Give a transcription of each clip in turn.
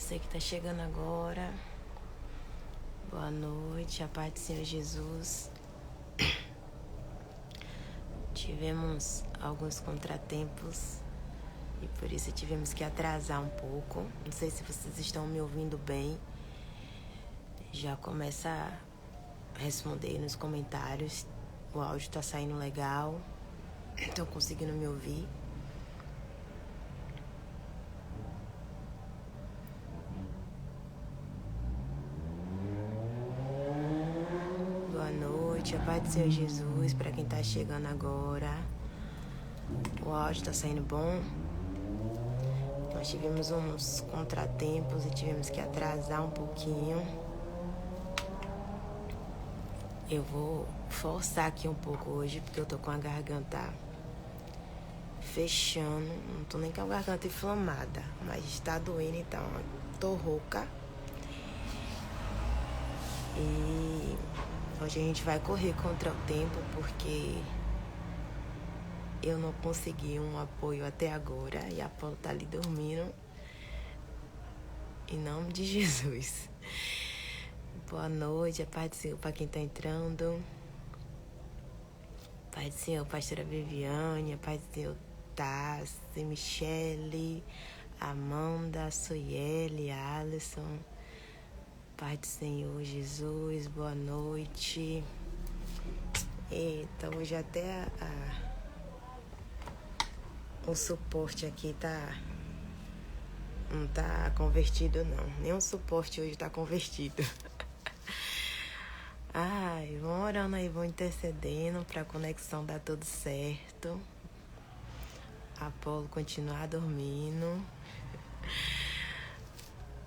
Você que está chegando agora, boa noite, a paz do Senhor Jesus. Tivemos alguns contratempos e por isso tivemos que atrasar um pouco. Não sei se vocês estão me ouvindo bem. Já começa a responder nos comentários. O áudio está saindo legal. Estão conseguindo me ouvir? Boa noite, a paz do Senhor Jesus, para quem está chegando agora. O áudio está saindo bom. Nós tivemos uns contratempos e tivemos que atrasar um pouquinho. Eu vou forçar aqui um pouco hoje, porque eu tô com a garganta fechando. Não tô nem com a garganta inflamada, mas está doendo, então tô rouca. E hoje a gente vai correr contra o tempo, porque eu não consegui um apoio até agora e a Paula tá ali dormindo. Em nome de Jesus. Boa noite, a paz do Senhor para quem tá entrando. Paz do Senhor, pastora Viviane, a paz do Senhor, Tassi, Michele, Amanda, Suiele, Alisson. Paz do Senhor, Jesus, boa noite. Eita, hoje até o suporte aqui não tá convertido não. Nenhum suporte hoje tá convertido. Ai, vão orando aí, vão intercedendo pra conexão dar tudo certo. Apolo continuar dormindo.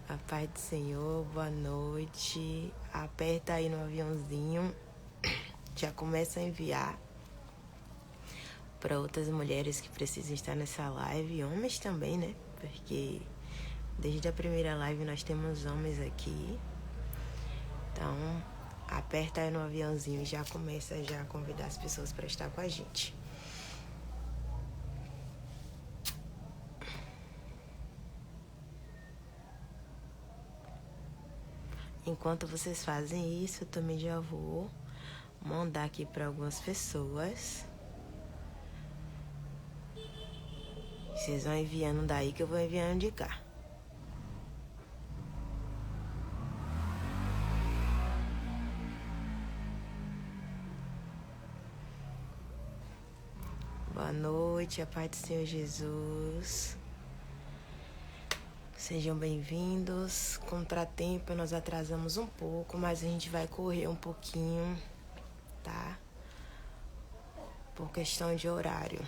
A paz do Senhor, boa noite. Aperta aí no aviãozinho. Já começa a enviar para outras mulheres que precisam estar nessa live. Homens também, né? Porque desde a primeira live nós temos homens aqui. Então, aperta aí no aviãozinho e já começa já a convidar as pessoas para estar com a gente. Enquanto vocês fazem isso, eu também já vou mandar aqui para algumas pessoas. Vocês vão enviando daí que eu vou enviando de cá. Boa noite, a paz do Senhor Jesus. Sejam bem-vindos. Contratempo, nós atrasamos um pouco, mas a gente vai correr um pouquinho, tá? Por questão de horário.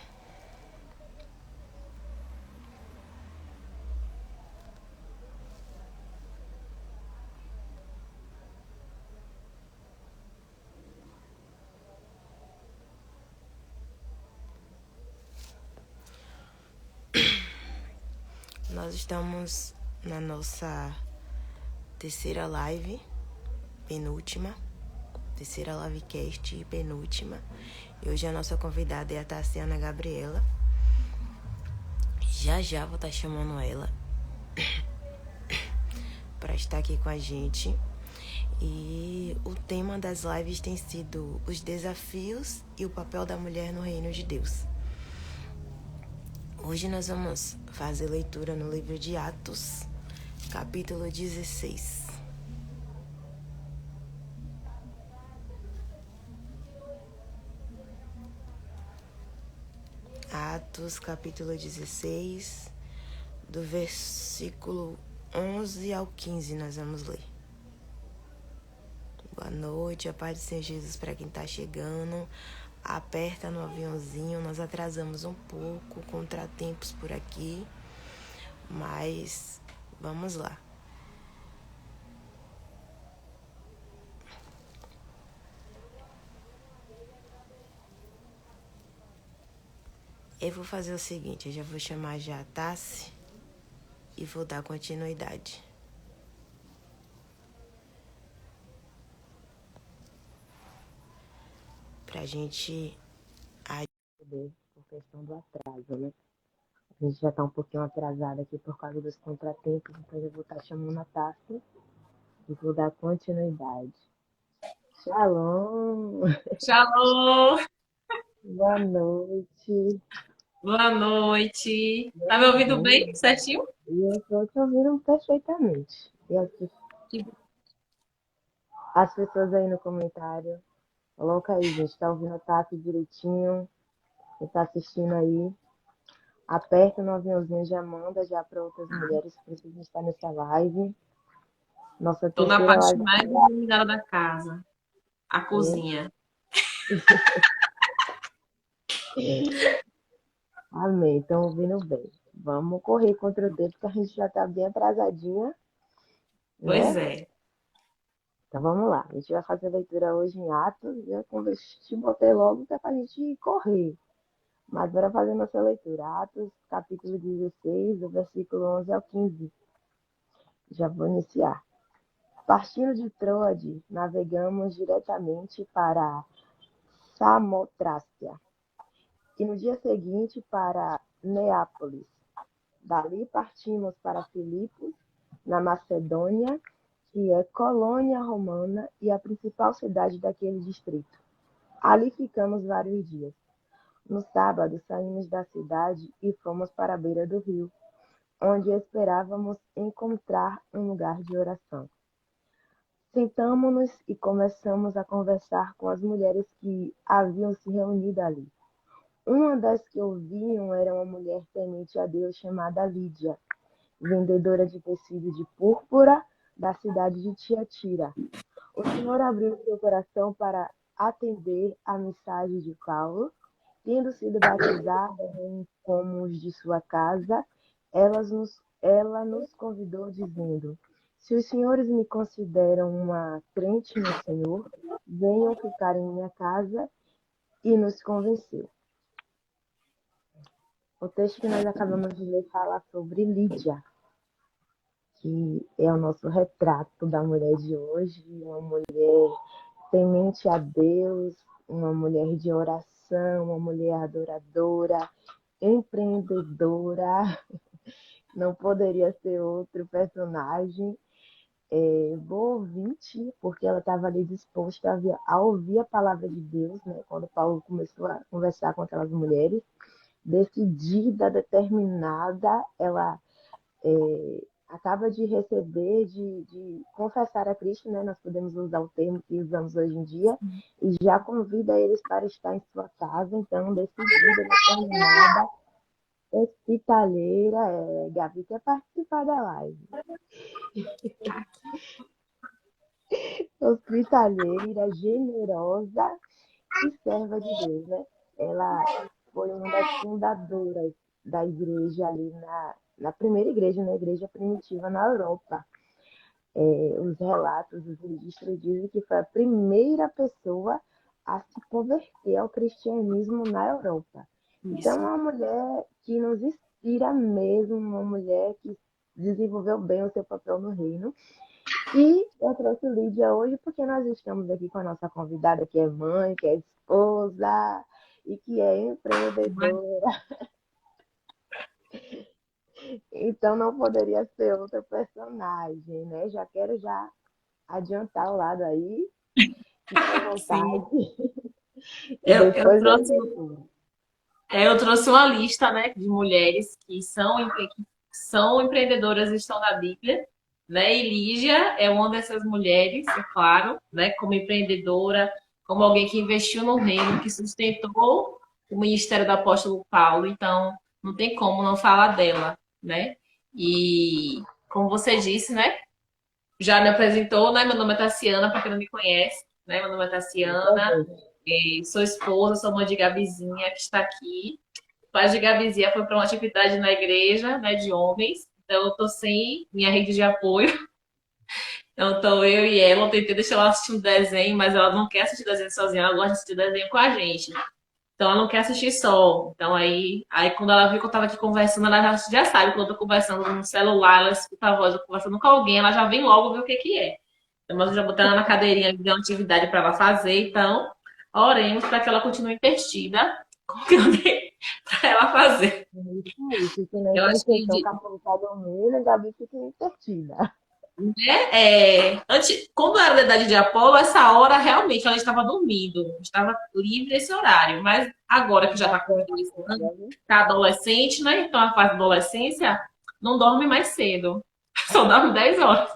Nós estamos na nossa terceira live, penúltima. Terceira livecast e penúltima. E hoje a nossa convidada é a Tassiana Gabriela. Já vou estar chamando ela para estar aqui com a gente. E o tema das lives tem sido os desafios e o papel da mulher no reino de Deus. Hoje nós vamos fazer leitura no livro de Atos, capítulo 16. Atos, capítulo 16, do versículo 11 ao 15 nós vamos ler. Boa noite, a paz do Senhor Jesus para quem está chegando. Aperta no aviãozinho, nós atrasamos um pouco, contratempos por aqui, mas vamos lá. Eu vou fazer o seguinte, eu já vou chamar já a Tassi e vou dar continuidade. Pra gente por questão do atraso, né? A gente já está um pouquinho atrasado aqui por causa dos contratempos, então eu vou estar chamando a Tati e vou dar continuidade. Shalom! Shalom, Boa noite. boa noite. Tá me Muito ouvindo bem? bem. Certinho? E eu estou te ouvindo perfeitamente. E Que as pessoas aí no comentário, coloca aí, gente, tá ouvindo a Tati direitinho? Quem tá assistindo aí, aperta no aviãozinho, já manda já para outras mulheres que precisam estar nessa live. Nossa tô na terceira parte live. mais iluminada da casa, a cozinha. Amém, estão ouvindo bem. Vamos correr contra o tempo, que a gente já está bem atrasadinha, Pois né? é. Então vamos lá. A gente vai fazer a leitura hoje em Atos. Eu te botei logo que é para a gente correr. Mas bora fazer nossa leitura. Atos, capítulo 16, do versículo 11 ao 15. Já vou iniciar. Partindo de Troade, navegamos diretamente para Samotrácia e no dia seguinte para Neápolis. Dali partimos para Filipos, na Macedônia, que é colônia romana e a principal cidade daquele distrito. Ali ficamos vários dias. No sábado, saímos da cidade e fomos para a beira do rio, onde esperávamos encontrar um lugar de oração. Sentamo-nos e começamos a conversar com as mulheres que haviam se reunido ali. Uma das que ouviam era uma mulher temente a Deus chamada Lídia, vendedora de tecido de púrpura da cidade de Tiatira. O Senhor abriu seu coração para atender a mensagem de Paulo. Tendo sido batizada em como os de sua casa, ela nos convidou, dizendo: Se os senhores me consideram uma crente no Senhor, venham ficar em minha casa, e nos convenceu. O texto que nós acabamos de ler fala sobre Lídia, que é o nosso retrato da mulher de hoje, uma mulher temente a Deus, uma mulher de oração, uma mulher adoradora, empreendedora, não poderia ser outro personagem. Boa ouvinte, porque ela estava ali disposta a ouvir a palavra de Deus, né? Quando Paulo começou a conversar com aquelas mulheres, decidida, determinada, ela acaba de receber, de confessar a Cristo, né? Nós podemos usar o termo que usamos hoje em dia, e já convida eles para estar em sua casa, então, decidida, determinada, hospitaleira. Gabi quer participar da live. Hospitaleira, generosa e serva de Deus, né? Ela foi uma das fundadoras da igreja ali na primeira igreja, na igreja primitiva na Europa. Os relatos, os registros dizem que foi a primeira pessoa a se converter ao cristianismo na Europa. Então, é Isso. uma mulher que nos inspira mesmo, uma mulher que desenvolveu bem o seu papel no reino. E eu trouxe Lídia hoje porque nós estamos aqui com a nossa convidada, que é mãe, que é esposa e que é empreendedora. Então, não poderia ser outra personagem, né? Já quero já adiantar o lado aí. Fique à Sim. vontade. E Eu depois trouxe, eu leitura. eu trouxe uma lista, né, de mulheres que são empreendedoras e estão na Bíblia, né? E Lígia é uma dessas mulheres, é claro, né, como empreendedora, como alguém que investiu no reino, que sustentou o ministério do apóstolo Paulo. Então, não tem como não falar dela, né? E como você disse, né? Já me apresentou, né? Meu nome é Tassiana, para quem não me conhece, né? Meu nome é Tassiana, Presente. sou esposa, sou mãe de Gabizinha, que está aqui. O pai de Gabizinha foi para uma atividade na igreja, né, de homens, então eu tô sem minha rede de apoio. Então tô eu e ela, eu tentei deixar ela assistir um desenho, mas ela não quer assistir desenho sozinha, ela gosta de assistir desenho com a gente. Então ela não quer assistir só. Então aí quando ela viu que eu tava aqui conversando, ela já sabe quando eu tô conversando no celular, ela escuta a voz, eu tô conversando com alguém, ela já vem logo ver o que que é. Então, mas eu já botei ela na cadeirinha, de uma atividade para ela fazer, então oremos para que ela continue investida para ela fazer. Isso aí, fique na Eu acho que intercessão, Capoeira tá dormindo, a Gabi fica entretida. quando era a idade de Apolo, essa hora realmente ela estava dormindo, estava livre esse horário. Mas agora que já Dá está com certo, 22 anos, viu? está adolescente, né? Então a fase da adolescência não dorme mais cedo, só dorme 10 horas.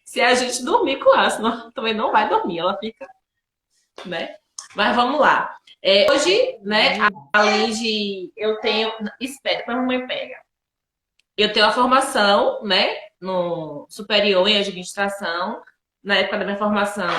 Se a gente dormir com ela, senão também não vai dormir, ela fica, né? Mas vamos lá. Hoje, né, além de eu tenho. Espera, para a mamãe pega. Eu tenho a formação, né, no superior em administração. Na época da minha formação,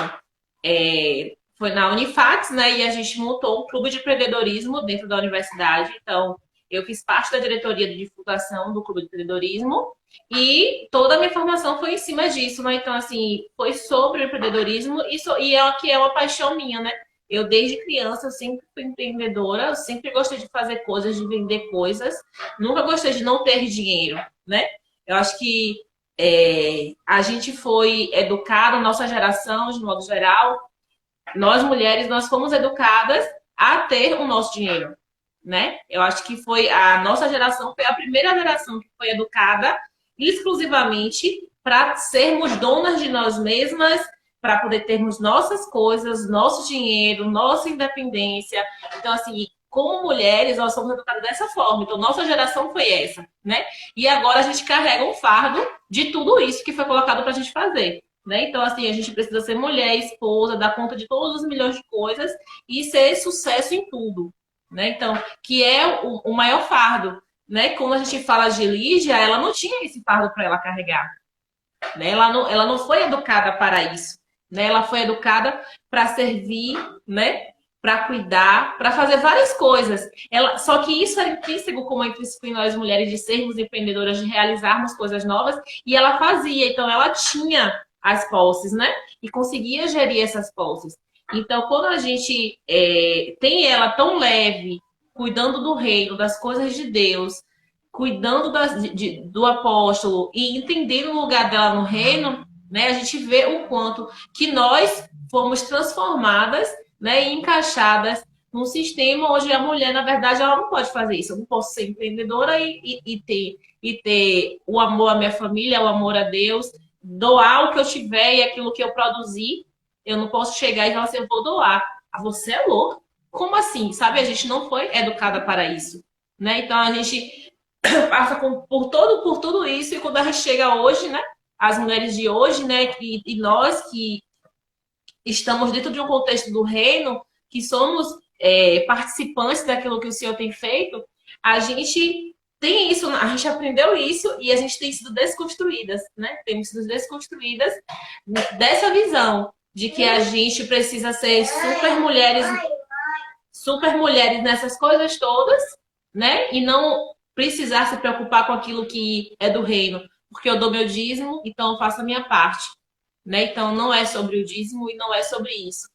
foi na Unifax, né, e a gente montou um clube de empreendedorismo dentro da universidade. Então, eu fiz parte da diretoria de divulgação do clube de empreendedorismo e toda a minha formação foi em cima disso, né? Então, assim, foi sobre o empreendedorismo e é o que é uma paixão minha, né? Eu, desde criança, eu sempre fui empreendedora, eu sempre gostei de fazer coisas, de vender coisas, nunca gostei de não ter dinheiro, né? Eu acho que a gente foi educado, nossa geração, de modo geral, nós mulheres, nós fomos educadas a ter o nosso dinheiro, né? Eu acho que foi a nossa geração, foi a primeira geração que foi educada exclusivamente para sermos donas de nós mesmas, para poder termos nossas coisas, nosso dinheiro, nossa independência. Então, assim, como mulheres, nós somos educadas dessa forma. Então, nossa geração foi essa, né? E agora a gente carrega um fardo de tudo isso que foi colocado para a gente fazer. Né? Então, assim, a gente precisa ser mulher, esposa, dar conta de todos os milhões de coisas e ser sucesso em tudo. Né? Então, que é o maior fardo. Né? Quando a gente fala de Lígia, ela não tinha esse fardo para ela carregar. Né? Ela não foi educada para isso. Né? Ela foi educada para servir, né? Para cuidar, para fazer várias coisas. Só que isso era intrínseco, como é intrínseco em nós mulheres, de sermos empreendedoras, de realizarmos coisas novas, e ela fazia. Então, ela tinha as posses, né? E conseguia gerir essas posses. Então, quando a gente tem ela tão leve, cuidando do reino, das coisas de Deus, cuidando do apóstolo e entendendo o lugar dela no reino, né? A gente vê o quanto que nós fomos transformadas, né? E encaixadas num sistema onde a mulher, na verdade, ela não pode fazer isso. Eu não posso ser empreendedora e ter o amor à minha família, o amor a Deus, doar o que eu tiver e aquilo que eu produzir. Eu não posso chegar e falar assim, eu vou doar. Ah, você é louco? Como assim? Sabe? A gente não foi educada para isso. Né? Então a gente passa por tudo isso, e quando a gente chega hoje, né? As mulheres de hoje, né? E nós que estamos dentro de um contexto do reino, que somos participantes daquilo que o Senhor tem feito, a gente tem isso, a gente aprendeu isso e a gente tem sido desconstruídas, né? Temos sido desconstruídas dessa visão de que a gente precisa ser super mulheres nessas coisas todas, né? E não precisar se preocupar com aquilo que é do reino, porque eu dou meu dízimo, então eu faço a minha parte, né? Então não é sobre o dízimo e não é sobre isso,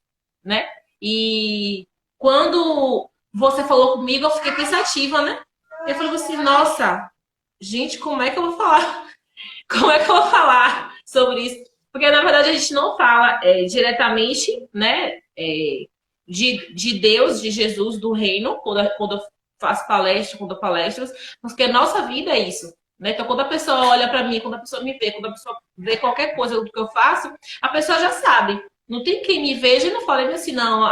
né? E quando você falou comigo, eu fiquei pensativa, né? Eu falei assim, nossa, gente, como é que eu vou falar? Como é que eu vou falar sobre isso? Porque na verdade a gente não fala diretamente, né? De Deus, de Jesus, do reino, quando eu faço palestra, quando eu palestras, porque a nossa vida é isso. Né? Então, quando a pessoa olha para mim, quando a pessoa me vê, quando a pessoa vê qualquer coisa do que eu faço, a pessoa já sabe. Não tem quem me veja e não fale assim, não,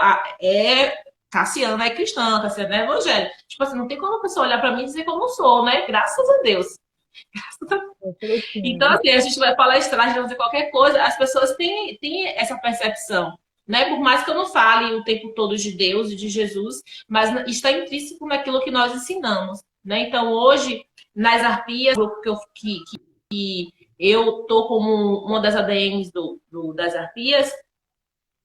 Cassiana é cristã, Cassiana é evangélica. Tipo assim, não tem como a pessoa olhar para mim e dizer que eu não sou, né? Graças a Deus. Então, assim, a gente vai palestrar, a gente vai fazer qualquer coisa, as pessoas têm essa percepção. Né? Por mais que eu não fale o tempo todo de Deus e de Jesus, mas está intrínseco naquilo que nós ensinamos. Né? Então, hoje, nas arpias, que eu estou como uma das ADMs das arpias,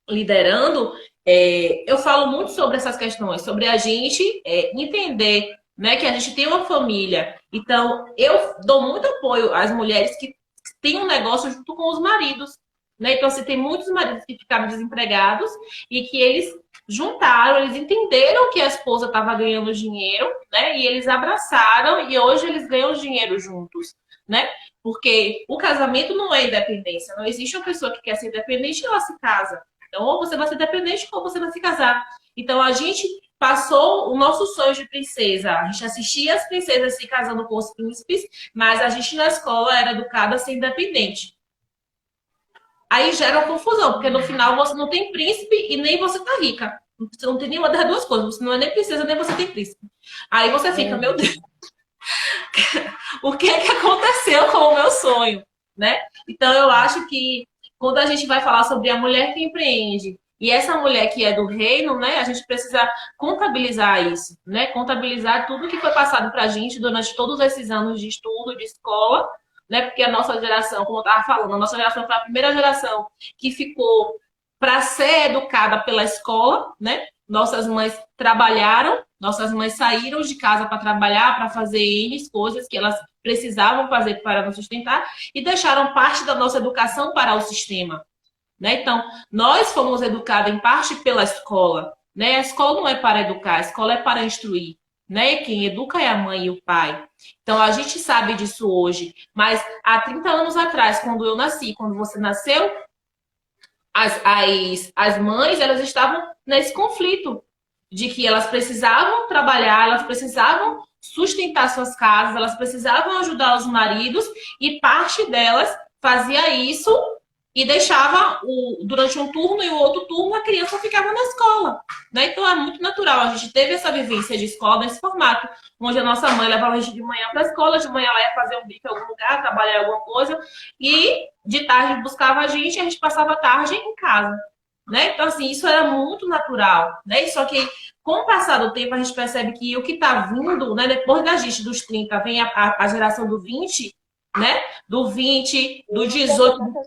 liderando, eu falo muito sobre essas questões, sobre a gente entender, né, que a gente tem uma família. Então, eu dou muito apoio às mulheres que têm um negócio junto com os maridos. Né? Então, você tem muitos maridos que ficaram desempregados e que eles juntaram, eles entenderam que a esposa estava ganhando dinheiro, né? E eles abraçaram e hoje eles ganham dinheiro juntos, né? Porque o casamento não é independência. Não existe uma pessoa que quer ser independente e ela se casa. Então, ou você vai ser dependente ou você vai se casar. Então, a gente passou o nosso sonho de princesa. A gente assistia as princesas se casando com os príncipes, mas a gente na escola era educada a ser independente. Aí gera uma confusão, porque no final você não tem príncipe e nem você tá rica. Você não tem nenhuma das duas coisas. Você não é nem princesa, nem você tem príncipe. Aí você fica, meu Deus, o que é que aconteceu com o meu sonho, né? Então eu acho que quando a gente vai falar sobre a mulher que empreende e essa mulher que é do reino, né? A gente precisa contabilizar isso, né? Contabilizar tudo que foi passado pra gente durante todos esses anos de estudo, de escola, né? Porque a nossa geração, como eu estava falando, a nossa geração foi a primeira geração que ficou para ser educada pela escola, né? Nossas mães trabalharam, nossas mães saíram de casa para trabalhar, para fazer N coisas que elas precisavam fazer para nos sustentar e deixaram parte da nossa educação para o sistema, né? Então, nós fomos educados em parte pela escola, né? A escola não é para educar, a escola é para instruir, né? Quem educa é a mãe e o pai. Então, a gente sabe disso hoje, mas há 30 anos atrás, quando eu nasci, quando você nasceu, as mães, elas estavam nesse conflito de que elas precisavam trabalhar, elas precisavam sustentar suas casas, elas precisavam ajudar os maridos e parte delas fazia isso e deixava durante um turno e o outro turno a criança ficava na escola, né? Então é muito natural. A gente teve essa vivência de escola nesse formato, onde a nossa mãe levava a gente de manhã para a escola, de manhã ela ia fazer um bico em algum lugar, trabalhar em alguma coisa, e de tarde buscava a gente passava a tarde em casa, né? Então, assim, isso era muito natural, né? Só que com o passar do tempo a gente percebe que o que está vindo, né? Depois da gente dos 30, vem a geração do 20, né? Do 20, do 18, do 15.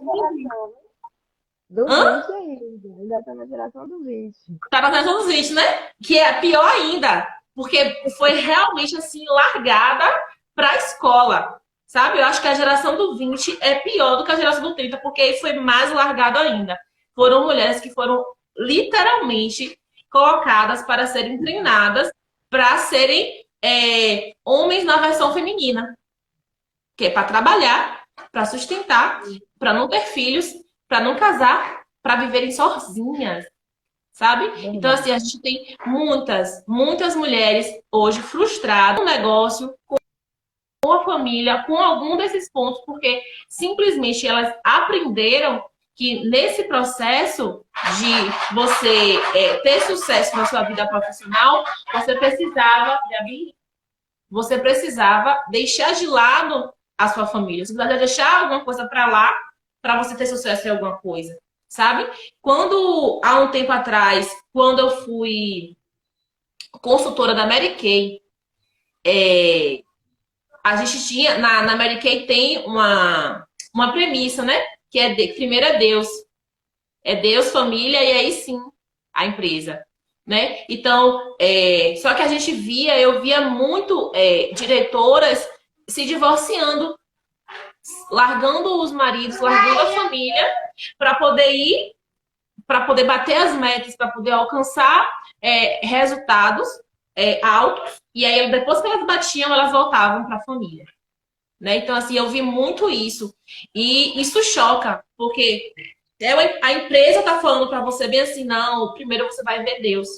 Do Hã? 20 ainda. Ainda tá na geração do 20. Tá na geração dos 20, né? Que é pior ainda, porque foi realmente assim largada para a escola, sabe? Eu acho que a geração do 20 é pior do que a geração do 30, porque aí foi mais largado ainda. Foram mulheres que foram literalmente colocadas para serem treinadas para serem homens na versão feminina, que é para trabalhar, para sustentar, para não ter filhos, para não casar, para viverem sozinhas, sabe? Então, Verdade. assim, a gente tem muitas mulheres hoje frustradas no negócio, com a família, com algum desses pontos, porque simplesmente elas aprenderam que nesse processo de você ter sucesso na sua vida profissional, você precisava deixar de lado a sua família. Você precisava deixar alguma coisa para lá para você ter sucesso em alguma coisa, sabe? Quando, há um tempo atrás, quando eu fui consultora da Mary Kay, a gente tinha, na Mary Kay tem uma premissa, né? Que primeiro é Deus. É Deus, família e aí sim a empresa, né? Então, só que a gente eu via muito diretoras se divorciando, largando os maridos, largando a família para poder para poder bater as metas, para poder alcançar resultados altos. E aí, depois que elas batiam, elas voltavam para a família. Né? Então, assim, eu vi muito isso. E isso choca, porque a empresa está falando para você bem assim, não, primeiro você vai ver Deus.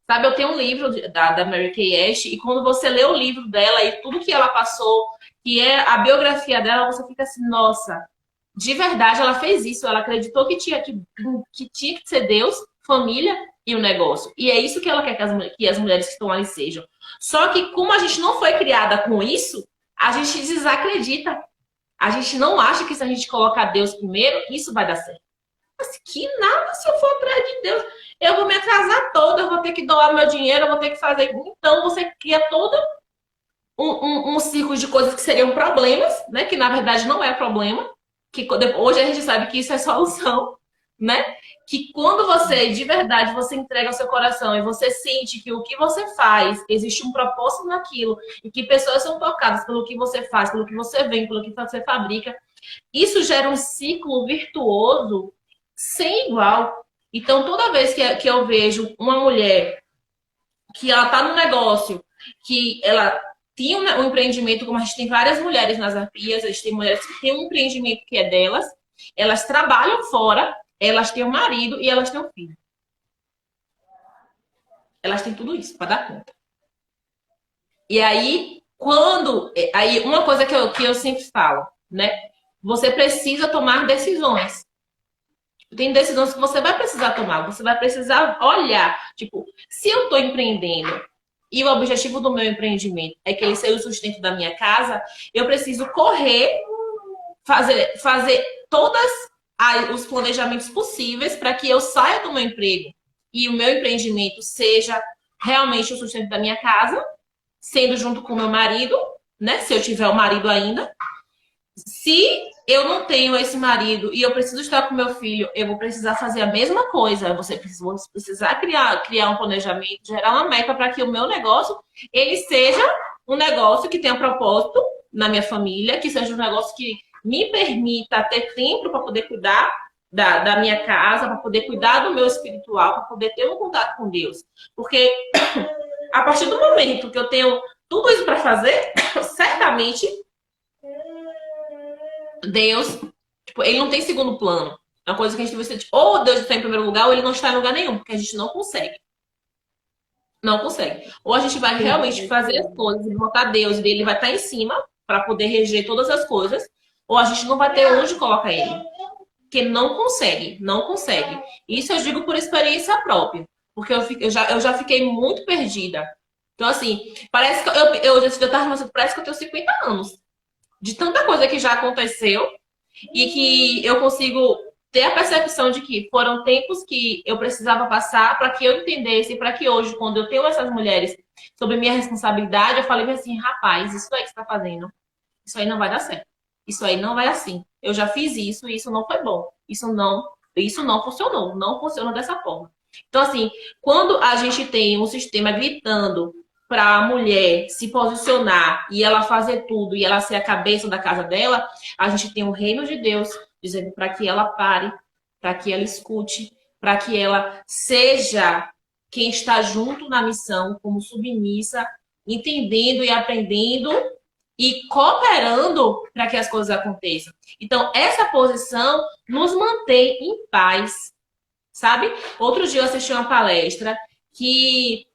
Sabe, eu tenho um livro da Mary Kay Ash, e quando você lê o livro dela e tudo que ela passou, que é a biografia dela, você fica assim, nossa, de verdade ela fez isso, ela acreditou que tinha que ser Deus, família e o negócio. E é isso que ela quer que as mulheres que estão ali sejam. Só que como a gente não foi criada com isso, a gente desacredita. A gente não acha que se a gente colocar Deus primeiro, isso vai dar certo. Mas que nada, se eu for atrás de Deus, eu vou me atrasar toda, eu vou ter que doar meu dinheiro, eu vou ter que fazer. Então você cria todo um ciclo de coisas que seriam problemas, né? Que na verdade não é problema. Que hoje a gente sabe que isso é solução, né? Que quando você, de verdade, você entrega o seu coração e você sente que o que você faz, existe um propósito naquilo e que pessoas são tocadas pelo que você faz, pelo que você vende, pelo que você fabrica, isso gera um ciclo virtuoso sem igual. Então, toda vez que eu vejo uma mulher que ela tá no negócio, que ela tem um empreendimento, como a gente tem várias mulheres nas arpias, a gente tem mulheres que têm um empreendimento que é delas, elas trabalham fora, elas têm um marido e elas têm um filho. Elas têm tudo isso para dar conta. E aí, aí uma coisa que eu sempre falo, né? Você precisa tomar decisões. Tem decisões que você vai precisar tomar, você vai precisar olhar. Tipo, se eu estou empreendendo e o objetivo do meu empreendimento é que ele seja o sustento da minha casa, eu preciso correr, fazer todos os planejamentos possíveis para que eu saia do meu emprego e o meu empreendimento seja realmente o sustento da minha casa, sendo junto com o meu marido, né? Se eu tiver o marido ainda. Se eu não tenho esse marido e eu preciso estar com meu filho, eu vou precisar fazer a mesma coisa. Você precisar criar um planejamento, gerar uma meta para que o meu negócio ele seja um negócio que tenha propósito na minha família, que seja um negócio que me permita ter tempo para poder cuidar da minha casa, para poder cuidar do meu espiritual, para poder ter um contato com Deus. Porque a partir do momento que eu tenho tudo isso para fazer, certamente Deus, tipo, ele não tem segundo plano. É uma coisa que a gente deve ser, tipo, ou Deus está em primeiro lugar, ou ele não está em lugar nenhum, porque a gente não consegue. Não consegue. Ou a gente vai realmente fazer as coisas e botar Deus e ele vai estar em cima para poder reger todas as coisas, ou a gente não vai ter onde colocar ele. Porque não consegue, não consegue. Isso eu digo por experiência própria, porque eu já fiquei muito perdida. Então, assim, parece que parece que eu tenho 50 anos. De tanta coisa que já aconteceu e que eu consigo ter a percepção de que foram tempos que eu precisava passar para que eu entendesse, para que hoje, quando eu tenho essas mulheres sobre minha responsabilidade, eu falei assim, rapaz, isso aí que você está fazendo, isso aí não vai dar certo. Isso aí não vai assim. Eu já fiz isso e isso não foi bom. Isso não funcionou. Não funciona dessa forma. Então, assim, quando a gente tem um sistema gritando para a mulher se posicionar e ela fazer tudo e ela ser a cabeça da casa dela, a gente tem o reino de Deus dizendo para que ela pare, para que ela escute, para que ela seja quem está junto na missão, como submissa, entendendo e aprendendo e cooperando para que as coisas aconteçam. Então, essa posição nos mantém em paz, sabe? Outro dia eu assisti uma palestra que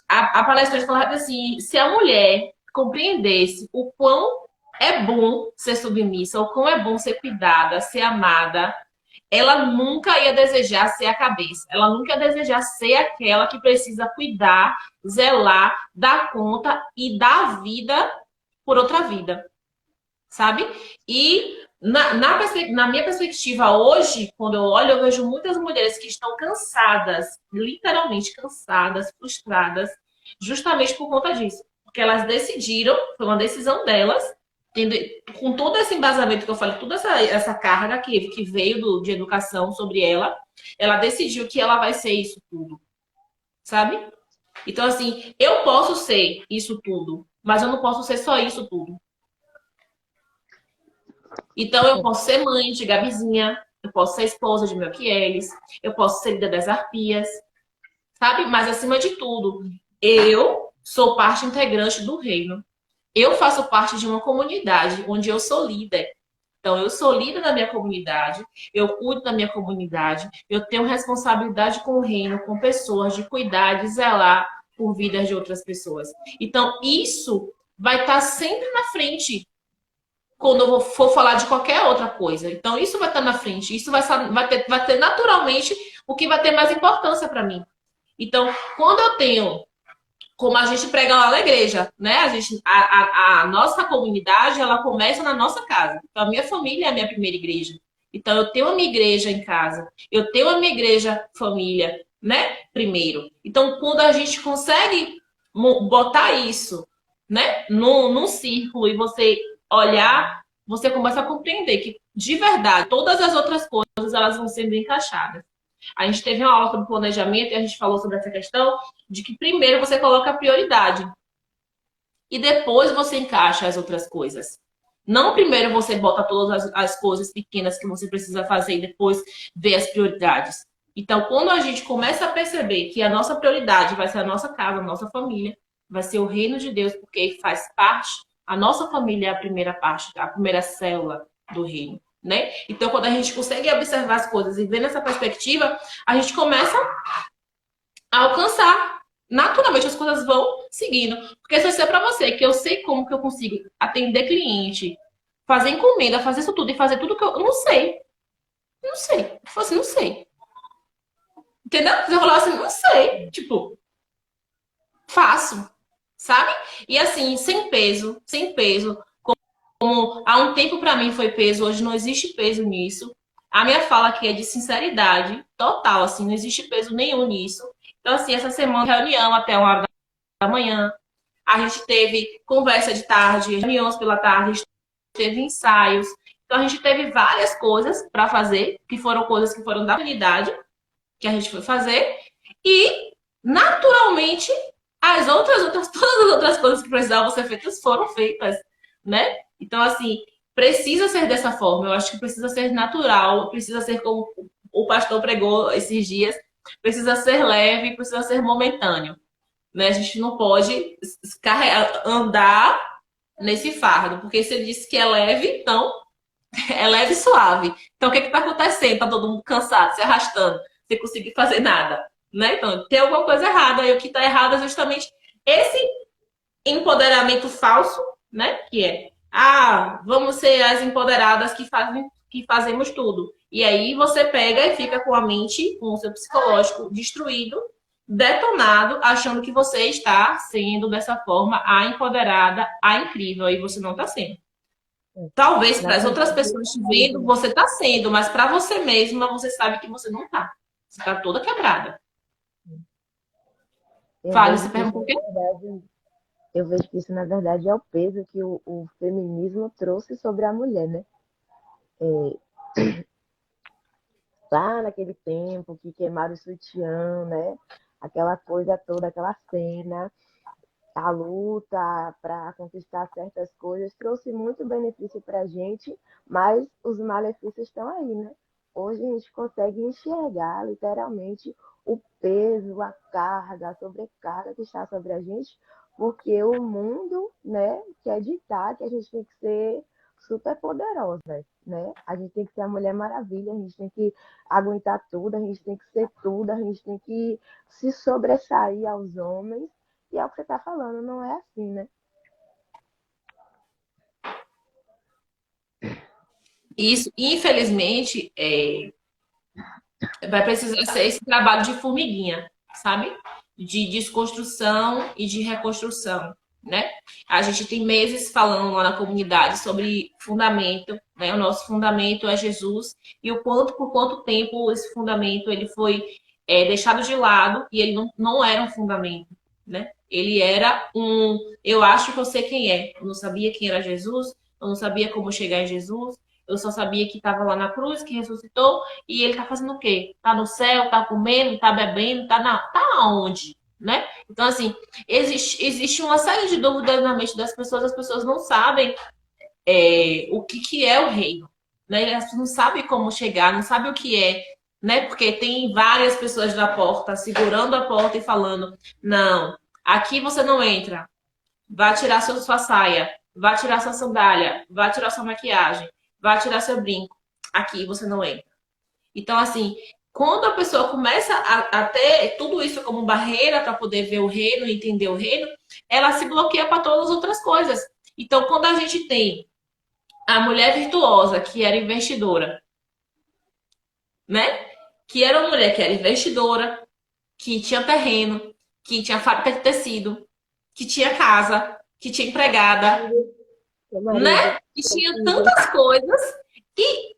a palestrante falava assim, se a mulher compreendesse o quão é bom ser submissa, o quão é bom ser cuidada, ser amada, ela nunca ia desejar ser a cabeça. Ela nunca ia desejar ser aquela que precisa cuidar, zelar, dar conta e dar vida por outra vida, sabe? E na minha perspectiva hoje, quando eu olho, eu vejo muitas mulheres que estão cansadas, literalmente cansadas, frustradas, justamente por conta disso. Porque elas decidiram, foi uma decisão delas, com todo esse embasamento que eu falei, toda essa carga que veio de educação sobre ela decidiu que ela vai ser isso tudo, sabe? Então, assim, eu posso ser isso tudo, mas eu não posso ser só isso tudo. Então, eu posso ser mãe de Gabizinha, eu posso ser esposa de Melquielis, eu posso ser líder das arpias, sabe? Mas, acima de tudo, eu sou parte integrante do reino. Eu faço parte de uma comunidade onde eu sou líder. Então, eu sou líder da minha comunidade, eu cuido da minha comunidade, eu tenho responsabilidade com o reino, com pessoas, de cuidar, de zelar por vidas de outras pessoas. Então, isso vai estar sempre na frente quando eu for falar de qualquer outra coisa. Então, isso vai estar na frente, isso vai ter naturalmente o que vai ter mais importância para mim. Então, quando eu tenho, como a gente prega lá na igreja, né? A nossa comunidade, ela começa na nossa casa. Então, a minha família é a minha primeira igreja. Então, eu tenho a minha igreja em casa. Eu tenho a minha igreja família, né? Primeiro. Então, quando a gente consegue botar isso, né? Num círculo e você olhar, você começa a compreender que, de verdade, todas as outras coisas, elas vão sendo encaixadas. A gente teve uma aula sobre planejamento e a gente falou sobre essa questão de que primeiro você coloca a prioridade e depois você encaixa as outras coisas. Não primeiro você bota todas as coisas pequenas que você precisa fazer e depois vê as prioridades. Então, quando a gente começa a perceber que a nossa prioridade vai ser a nossa casa, a nossa família, vai ser o reino de Deus, porque faz parte, a nossa família é a primeira parte, a primeira célula do reino. Né? Então, quando a gente consegue observar as coisas e ver nessa perspectiva, a gente começa alcançar. Naturalmente as coisas vão seguindo. Porque se eu disser pra você que eu sei como que eu consigo atender cliente, fazer encomenda, fazer isso tudo e fazer tudo que eu não sei. Não sei. Eu falo assim, não sei. Entendeu? Se eu falar assim, não sei. Tipo, faço. Sabe? E assim, sem peso, sem peso. Como há um tempo pra mim foi peso, hoje não existe peso nisso. A minha fala aqui é de sinceridade total, assim, não existe peso nenhum nisso. Então, assim, essa semana, reunião até 1 hora da manhã. A gente teve conversa de tarde, reuniões pela tarde, a gente teve ensaios. Então, a gente teve várias coisas para fazer, que foram coisas que foram da unidade, que a gente foi fazer. E, naturalmente, todas as outras coisas que precisavam ser feitas foram feitas, né? Então, assim, precisa ser dessa forma. Eu acho que precisa ser natural, precisa ser como o pastor pregou esses dias, precisa ser leve, precisa ser momentâneo, né? A gente não pode andar nesse fardo, porque se ele disse que é leve, então é leve e suave. Então o que está acontecendo? Tá todo mundo cansado, se arrastando, sem conseguir fazer nada, né? Então tem alguma coisa errada. E o que está errado é justamente esse empoderamento falso, né? Que é, vamos ser as empoderadas que fazemos tudo. E aí você pega e fica com a mente, com o seu psicológico destruído, detonado, achando que você está sendo dessa forma a empoderada, a incrível, e você não está sendo. Talvez Na para as outras verdade, pessoas te vendo, você está sendo, mas para você mesma, você sabe que você não está. Você está toda quebrada. eu Fale, vejo você que isso, pergunta o quê? na verdade, eu vejo que isso, na verdade, é o peso que o feminismo trouxe sobre a mulher, né? Lá naquele tempo que queimaram o sutiã, né? Aquela coisa toda, aquela cena, a luta para conquistar certas coisas trouxe muito benefício para a gente, mas os malefícios estão aí, né? Hoje a gente consegue enxergar literalmente o peso, a carga, a sobrecarga que está sobre a gente, porque o mundo, né, quer ditar que a gente tem que ser super poderosa, né? A gente tem que ser a Mulher Maravilha, a gente tem que aguentar tudo, a gente tem que ser tudo, a gente tem que se sobressair aos homens. E é o que você está falando, não é assim, né? Isso, infelizmente, vai precisar ser esse trabalho de formiguinha, sabe? De desconstrução e de reconstrução, né? A gente tem meses falando lá na comunidade sobre fundamento, né? O nosso fundamento é Jesus e o quanto, por quanto tempo esse fundamento ele foi deixado de lado e ele não era um fundamento, né? Ele era eu acho que eu sei quem é. Eu não sabia quem era Jesus, eu não sabia como chegar em Jesus, eu só sabia que estava lá na cruz, que ressuscitou, e ele tá fazendo o quê? Tá no céu, tá comendo, tá bebendo, tá onde? Né? Então, assim, existe uma série de dúvidas na mente das pessoas, as pessoas não sabem o que é o reino. Né? Elas não sabem como chegar, não sabem o que é, né? Porque tem várias pessoas na porta, segurando a porta e falando: não, aqui você não entra, vá tirar sua saia, vá tirar sua sandália, vá tirar sua maquiagem, vá tirar seu brinco. Aqui você não entra. Então, assim, quando a pessoa começa a ter tudo isso como barreira para poder ver o reino, entender o reino, ela se bloqueia para todas as outras coisas. Então, quando a gente tem a mulher virtuosa, que era investidora, né? Que era uma mulher que era investidora, que tinha terreno, que tinha fábrica de tecido, que tinha casa, que tinha empregada, Meu né? marido, Que seu tinha filho, tantas coisas. E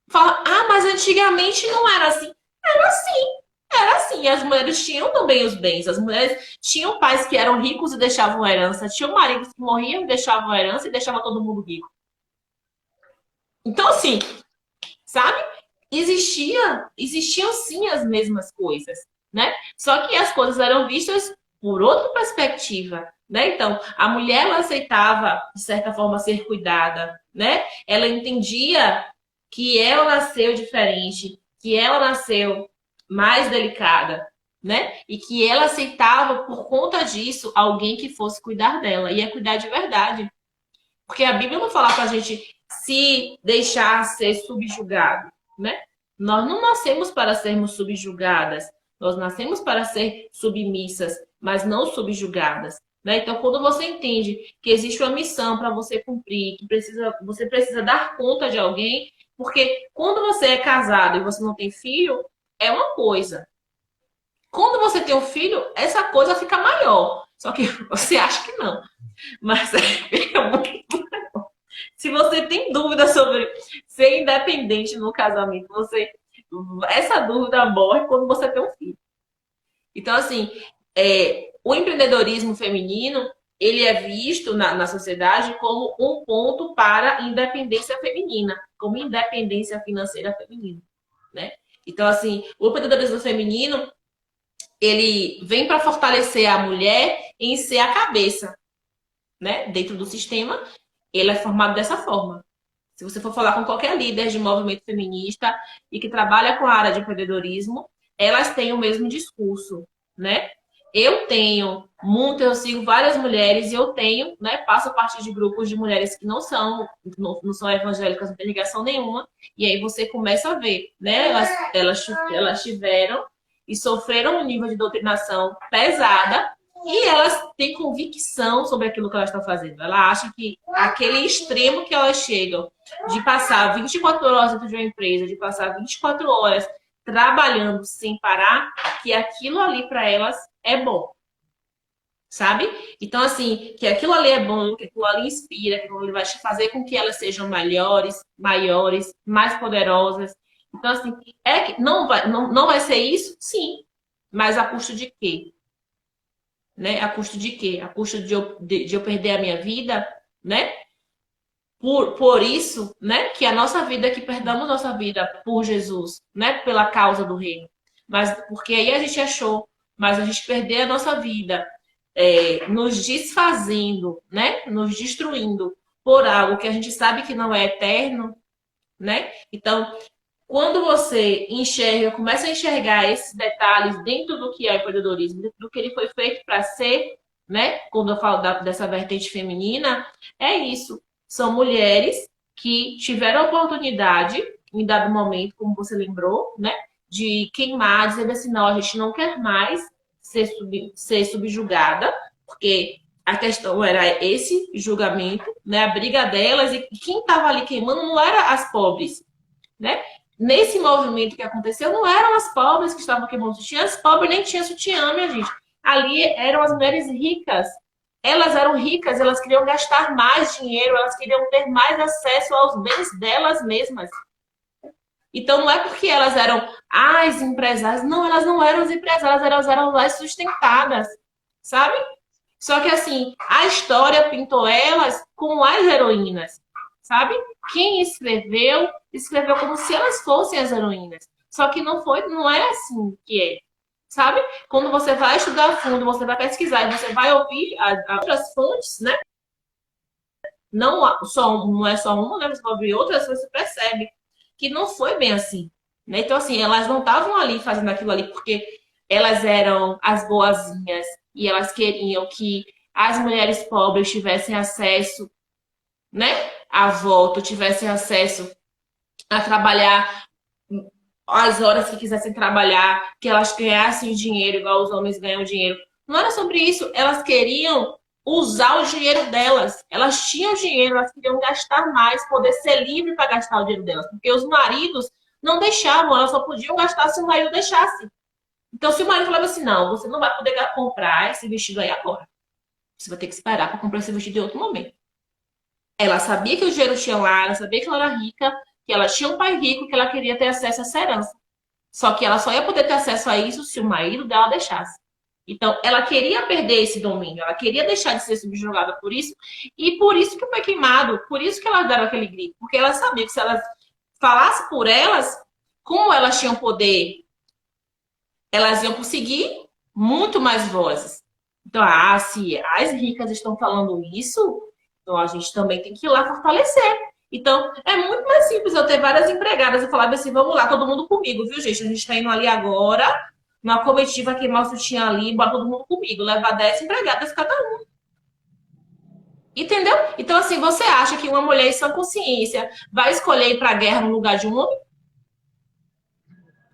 fala, mas antigamente não era assim. Era assim. Era assim. As mulheres tinham também os bens. As mulheres tinham pais que eram ricos e deixavam herança. Tinham maridos que morriam e deixavam herança e deixavam todo mundo rico. Então, assim, sabe? Existiam sim as mesmas coisas, né? Só que as coisas eram vistas por outra perspectiva, né? Então, a mulher ela aceitava de certa forma ser cuidada, né? Ela entendia que ela nasceu diferente, que ela nasceu mais delicada, né? E que ela aceitava por conta disso alguém que fosse cuidar dela, e é cuidar de verdade. Porque a Bíblia não fala pra gente se deixar ser subjugado, né? Nós não nascemos para sermos subjugadas. Nós nascemos para ser submissas, mas não subjugadas. Né? Então, quando você entende que existe uma missão para você cumprir, que você precisa dar conta de alguém, porque quando você é casado e você não tem filho, é uma coisa. Quando você tem um filho, essa coisa fica maior. Só que você acha que não. Mas fica muito maior. Se você tem dúvida sobre ser independente no casamento, essa dúvida morre quando você tem um filho. Então, assim, o empreendedorismo feminino, ele é visto na sociedade como um ponto para a independência feminina, como independência financeira feminina, né? Então, assim, o empreendedorismo feminino, ele vem para fortalecer a mulher em ser a cabeça, né? Dentro do sistema, ele é formado dessa forma. Se você for falar com qualquer líder de movimento feminista e que trabalha com a área de empreendedorismo, elas têm o mesmo discurso, né? Eu sigo várias mulheres e eu tenho, né? Passo a partir de grupos de mulheres que não são evangélicas, não tem ligação nenhuma, e aí você começa a ver, né? Elas tiveram e sofreram um nível de doutrinação pesada e elas têm convicção sobre aquilo que elas estão fazendo. Ela acha que aquele extremo que elas chegam de passar 24 horas dentro de uma empresa, de passar 24 horas trabalhando sem parar, que aquilo ali para elas é bom. Sabe? Então, assim, que aquilo ali é bom, que aquilo ali inspira, que aquilo ali vai fazer com que elas sejam melhores, maiores, mais poderosas. Então, assim, não vai ser isso? Sim. Mas a custo de quê? Né? A custo de quê? A custo de eu perder a minha vida, né? Por isso, né? Que a nossa vida, que perdamos nossa vida por Jesus, né? Pela causa do reino. Mas porque aí a gente achou, mas a gente perder a nossa vida, nos desfazendo, né? Nos destruindo por algo que a gente sabe que não é eterno, né? Então, quando você começa a enxergar esses detalhes dentro do que é o empreendedorismo, dentro do que ele foi feito para ser, né? Quando eu falo dessa vertente feminina, é isso. São mulheres que tiveram a oportunidade, em dado momento, como você lembrou, né? De queimar, dizer assim, não, a gente não quer mais ser subjugada, porque a questão era esse julgamento, né? A briga delas, e quem estava ali queimando não eram as pobres, né? Nesse movimento que aconteceu, não eram as pobres que estavam queimando sutiã, as pobres nem tinham sutiã, minha gente. Ali eram as mulheres ricas. Elas eram ricas, elas queriam gastar mais dinheiro, elas queriam ter mais acesso aos bens delas mesmas. Então, não é porque elas eram as empresárias. Não, elas não eram as empresárias, elas eram as sustentadas, sabe? Só que, assim, a história pintou elas como as heroínas, sabe? Quem escreveu como se elas fossem as heroínas. Só que não é assim que é, sabe? Quando você vai estudar a fundo, você vai pesquisar e você vai ouvir as outras fontes, né? Não é só uma, né? Você vai ouvir outras, você percebe que não foi bem assim, né? Então, assim, elas não estavam ali fazendo aquilo ali porque elas eram as boazinhas e elas queriam que as mulheres pobres tivessem acesso, né, a voto, tivessem acesso a trabalhar as horas que quisessem trabalhar, que elas ganhassem dinheiro igual os homens ganham dinheiro. Não era sobre isso. Elas queriam usar o dinheiro delas. Elas tinham dinheiro, elas queriam gastar mais, poder ser livre para gastar o dinheiro delas. Porque os maridos não deixavam, elas só podiam gastar se o marido deixasse. Então, se o marido falava assim, não, você não vai poder comprar esse vestido aí agora. Você vai ter que esperar para comprar esse vestido em outro momento. Ela sabia que o dinheiro tinha lá, ela sabia que ela era rica, que ela tinha um pai rico, que ela queria ter acesso a essa herança. Só que ela só ia poder ter acesso a isso se o marido dela deixasse. Então, ela queria perder esse domínio, ela queria deixar de ser subjugada por isso, e por isso que foi queimado, por isso que elas deram aquele grito, porque elas sabiam que se elas falassem por elas, como elas tinham poder, elas iam conseguir muito mais vozes. Então, se as ricas estão falando isso, então a gente também tem que ir lá fortalecer. Então, é muito mais simples eu ter várias empregadas e falar assim, vamos lá, todo mundo comigo, viu, gente? A gente tá indo ali agora, uma comitiva queimar o sutiã ali, bora todo mundo comigo, levar 10 empregadas cada um. Entendeu? Então, assim, você acha que uma mulher em sã consciência vai escolher ir pra guerra no lugar de um homem?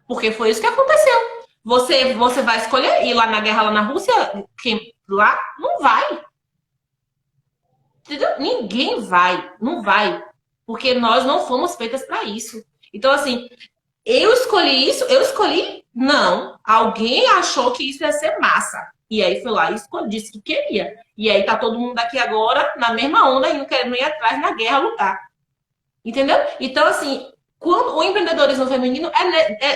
Porque foi isso que aconteceu. Você vai escolher ir lá na guerra lá na Rússia? Quem, lá? Não vai. Entendeu? Ninguém vai. Não vai. Porque nós não fomos feitas para isso. Então, assim, eu escolhi isso? Eu escolhi? Não. Alguém achou que isso ia ser massa. E aí foi lá e escolhi, disse que queria. E aí tá todo mundo aqui agora na mesma onda, indo querendo ir atrás na guerra lutar. Entendeu? Então, assim, quando o empreendedorismo feminino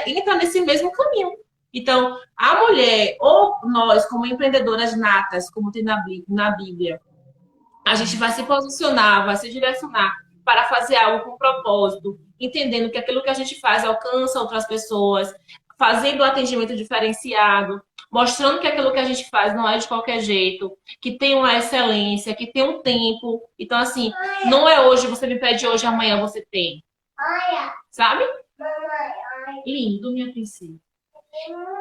entra nesse mesmo caminho. Então, a mulher, ou nós, como empreendedoras natas, como tem na Bíblia, a gente vai se posicionar, vai se direcionar para fazer algo com propósito, entendendo que aquilo que a gente faz alcança outras pessoas, fazendo o atendimento diferenciado, mostrando que aquilo que a gente faz não é de qualquer jeito, que tem uma excelência, que tem um tempo. Então, assim, não é hoje, você me pede hoje, amanhã você tem. Sabe? Lindo, minha princesa.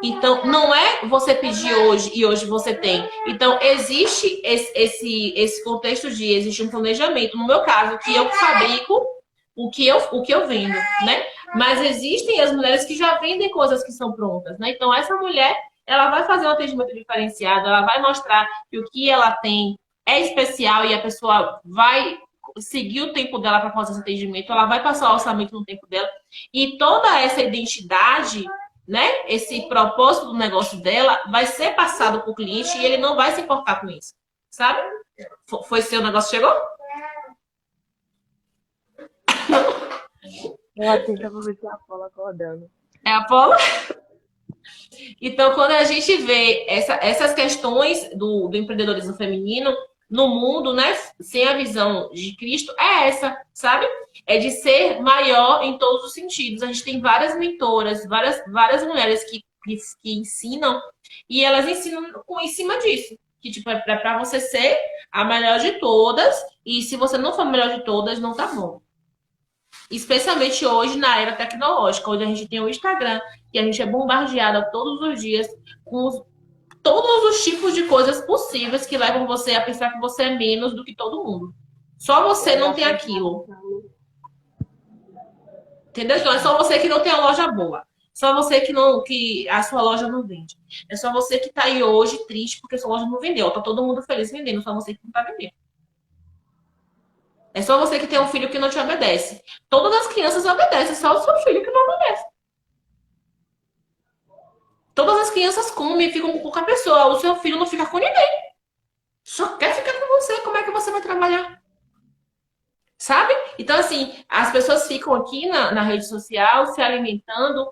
Então, não é você pedir hoje e hoje você tem. Então, existe esse contexto de existe um planejamento. No meu caso, que eu fabrico o que eu vendo, né? Mas existem as mulheres que já vendem coisas que são prontas, né? Então, essa mulher, ela vai fazer um atendimento diferenciado, ela vai mostrar que o que ela tem é especial e a pessoa vai seguir o tempo dela para fazer esse atendimento, ela vai passar o orçamento no tempo dela. E toda essa identidade, né? Esse propósito do negócio dela vai ser passado para o cliente e ele não vai se importar com isso, sabe? Foi seu negócio chegou? Eu atento pra ver se a Paula acordando. É a Paula? Então, quando a gente vê essas questões do empreendedorismo feminino no mundo, né, sem a visão de Cristo, é essa, sabe? É de ser maior em todos os sentidos. A gente tem várias mentoras, várias mulheres que ensinam, e elas ensinam em cima disso. Que, tipo, é para você ser a melhor de todas, e se você não for a melhor de todas, não tá bom. Especialmente hoje, na era tecnológica, onde a gente tem o Instagram, e a gente é bombardeada todos os dias com todos os tipos de coisas possíveis que levam você a pensar que você é menos do que todo mundo. Só você não tem aquilo. Entendeu? Então é só você que não tem a loja boa. Só você que a sua loja não vende. É só você que tá aí hoje triste porque sua loja não vendeu. Tá todo mundo feliz vendendo, só você que não tá vendendo. É só você que tem um filho que não te obedece. Todas as crianças obedecem, só o seu filho que não obedece. Todas as crianças comem e ficam com pouca pessoa. O seu filho não fica com ninguém. Só quer ficar com você. Como é que você vai trabalhar? Sabe? Então, assim, as pessoas ficam aqui na rede social se alimentando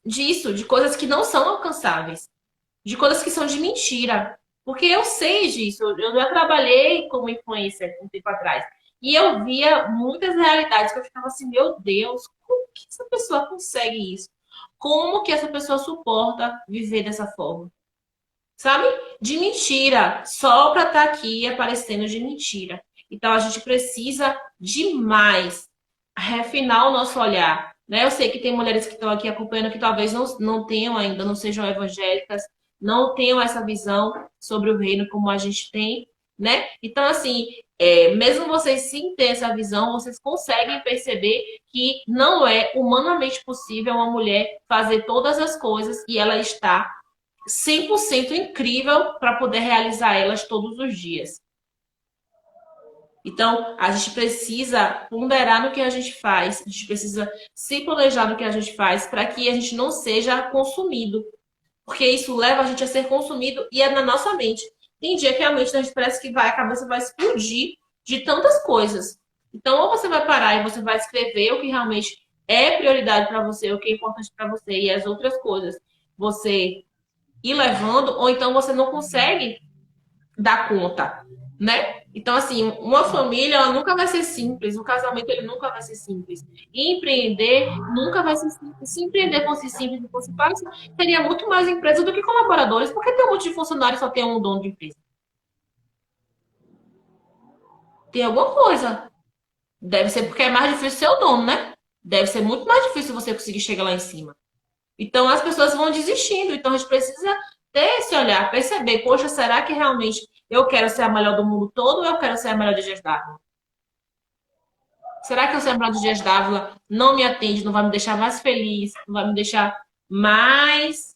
disso, de coisas que não são alcançáveis. De coisas que são de mentira. Porque eu sei disso. Eu já trabalhei como influencer um tempo atrás. E eu via muitas realidades que eu ficava assim, meu Deus, como que essa pessoa consegue isso? Como que essa pessoa suporta viver dessa forma? Sabe? De mentira. Só pra estar aqui aparecendo de mentira. Então a gente precisa demais refinar o nosso olhar. Né? Eu sei que tem mulheres que estão aqui acompanhando que talvez não tenham ainda, não sejam evangélicas, não tenham essa visão sobre o reino como a gente tem, né? Então, assim, mesmo vocês sim terem essa visão, vocês conseguem perceber que não é humanamente possível uma mulher fazer todas as coisas e ela está 100% incrível para poder realizar elas todos os dias. Então, a gente precisa ponderar no que a gente faz, a gente precisa se planejar no que a gente faz para que a gente não seja consumido. Porque isso leva a gente a ser consumido e é na nossa mente. Tem dia que a mente da gente parece que a cabeça vai explodir de tantas coisas. Então, ou você vai parar e você vai escrever o que realmente é prioridade para você, o que é importante para você e as outras coisas você ir levando, ou então você não consegue dar conta, né? Então, assim, uma família ela nunca vai ser simples, um casamento ele nunca vai ser simples. E empreender nunca vai ser simples. Se empreender fosse simples e fosse fácil, teria muito mais empresa do que colaboradores, porque tem um monte de funcionário e só tem um dono de empresa. Tem alguma coisa. Deve ser porque é mais difícil ser o dono, né? Deve ser muito mais difícil você conseguir chegar lá em cima. Então, as pessoas vão desistindo. Então, a gente precisa ter esse olhar, perceber, poxa, será que realmente eu quero ser a melhor do mundo todo ou eu quero ser a melhor de Dias d'Ávila? Será que eu ser a melhor de Dias d'Ávila não me atende, não vai me deixar mais feliz, não vai me deixar mais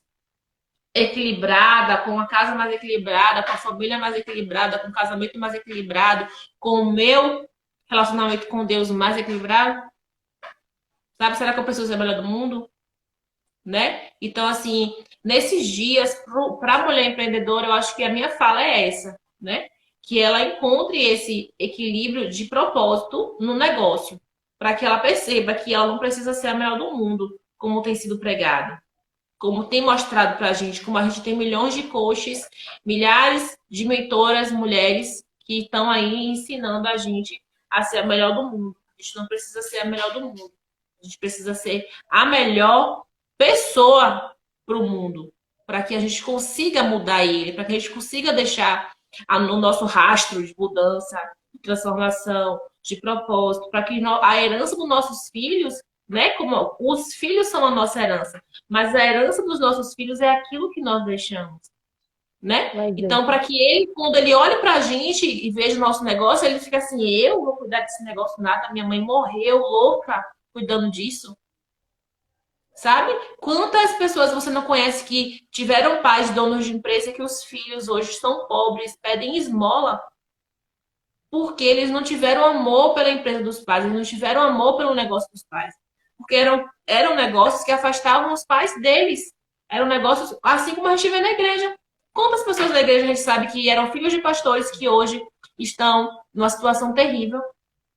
equilibrada, com a casa mais equilibrada, com a família mais equilibrada, com o casamento mais equilibrado, com o meu relacionamento com Deus mais equilibrado? Sabe? Será que eu preciso ser a melhor do mundo? Né? Então, assim, nesses dias, para a mulher empreendedora, eu acho que a minha fala é essa, né? Que ela encontre esse equilíbrio de propósito no negócio, para que ela perceba que ela não precisa ser a melhor do mundo, como tem sido pregado, como tem mostrado para a gente, como a gente tem milhões de coaches, milhares de mentoras, mulheres que estão aí ensinando a gente a ser a melhor do mundo. A gente não precisa ser a melhor do mundo. A gente precisa ser a melhor pessoa para o mundo, para que a gente consiga mudar ele, para que a gente consiga deixar no nosso rastro de mudança, de transformação, de propósito, para que a herança dos nossos filhos, né? Como os filhos são a nossa herança, mas a herança dos nossos filhos é aquilo que nós deixamos, né? Mas é, Então, para que ele, quando ele olhe para a gente e veja o nosso negócio, ele fica assim: eu vou cuidar desse negócio nada, minha mãe morreu louca cuidando disso. Sabe? Quantas pessoas você não conhece que tiveram pais donos de empresa que os filhos hoje estão pobres, pedem esmola, porque eles não tiveram amor pela empresa dos pais, eles não tiveram amor pelo negócio dos pais. Porque eram negócios que afastavam os pais deles. Eram negócios assim como a gente vê na igreja. Quantas pessoas da igreja a gente sabe que eram filhos de pastores que hoje estão numa situação terrível?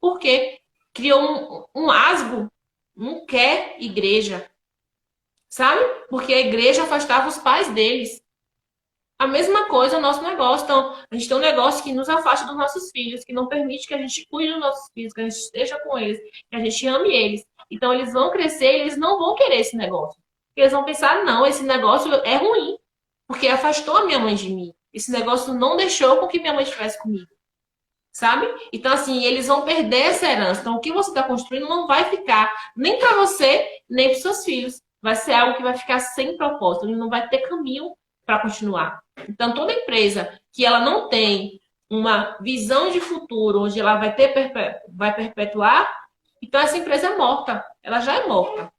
Porque criou um asgo, não quer igreja, sabe? Porque a igreja afastava os pais deles. A mesma coisa é o nosso negócio. Então, a gente tem um negócio que nos afasta dos nossos filhos, que não permite que a gente cuide dos nossos filhos, que a gente esteja com eles, que a gente ame eles. Então, eles vão crescer e eles não vão querer esse negócio. Porque eles vão pensar, não, esse negócio é ruim, porque afastou a minha mãe de mim. Esse negócio não deixou com que minha mãe estivesse comigo. Sabe? Então, assim, eles vão perder essa herança. Então, o que você está construindo não vai ficar nem para você, nem para os seus filhos. Vai ser algo que vai ficar sem propósito. Ele não vai ter caminho para continuar. Então, toda empresa que ela não tem uma visão de futuro, onde ela vai perpetuar, então essa empresa é morta. Ela já é morta.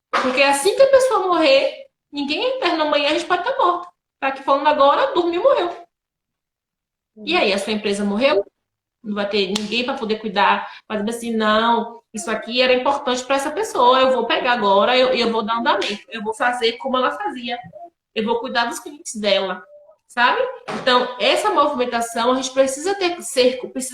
Porque assim que a pessoa morrer, ninguém é eterno. Amanhã a gente pode estar morta. Tá aqui falando agora, dormiu, morreu. E aí, a sua empresa morreu? Não vai ter ninguém para poder cuidar, mas assim, não, isso aqui era importante para essa pessoa, eu vou pegar agora, eu vou dar andamento, eu vou fazer como ela fazia, eu vou cuidar dos clientes dela, sabe? Então, essa movimentação a gente precisa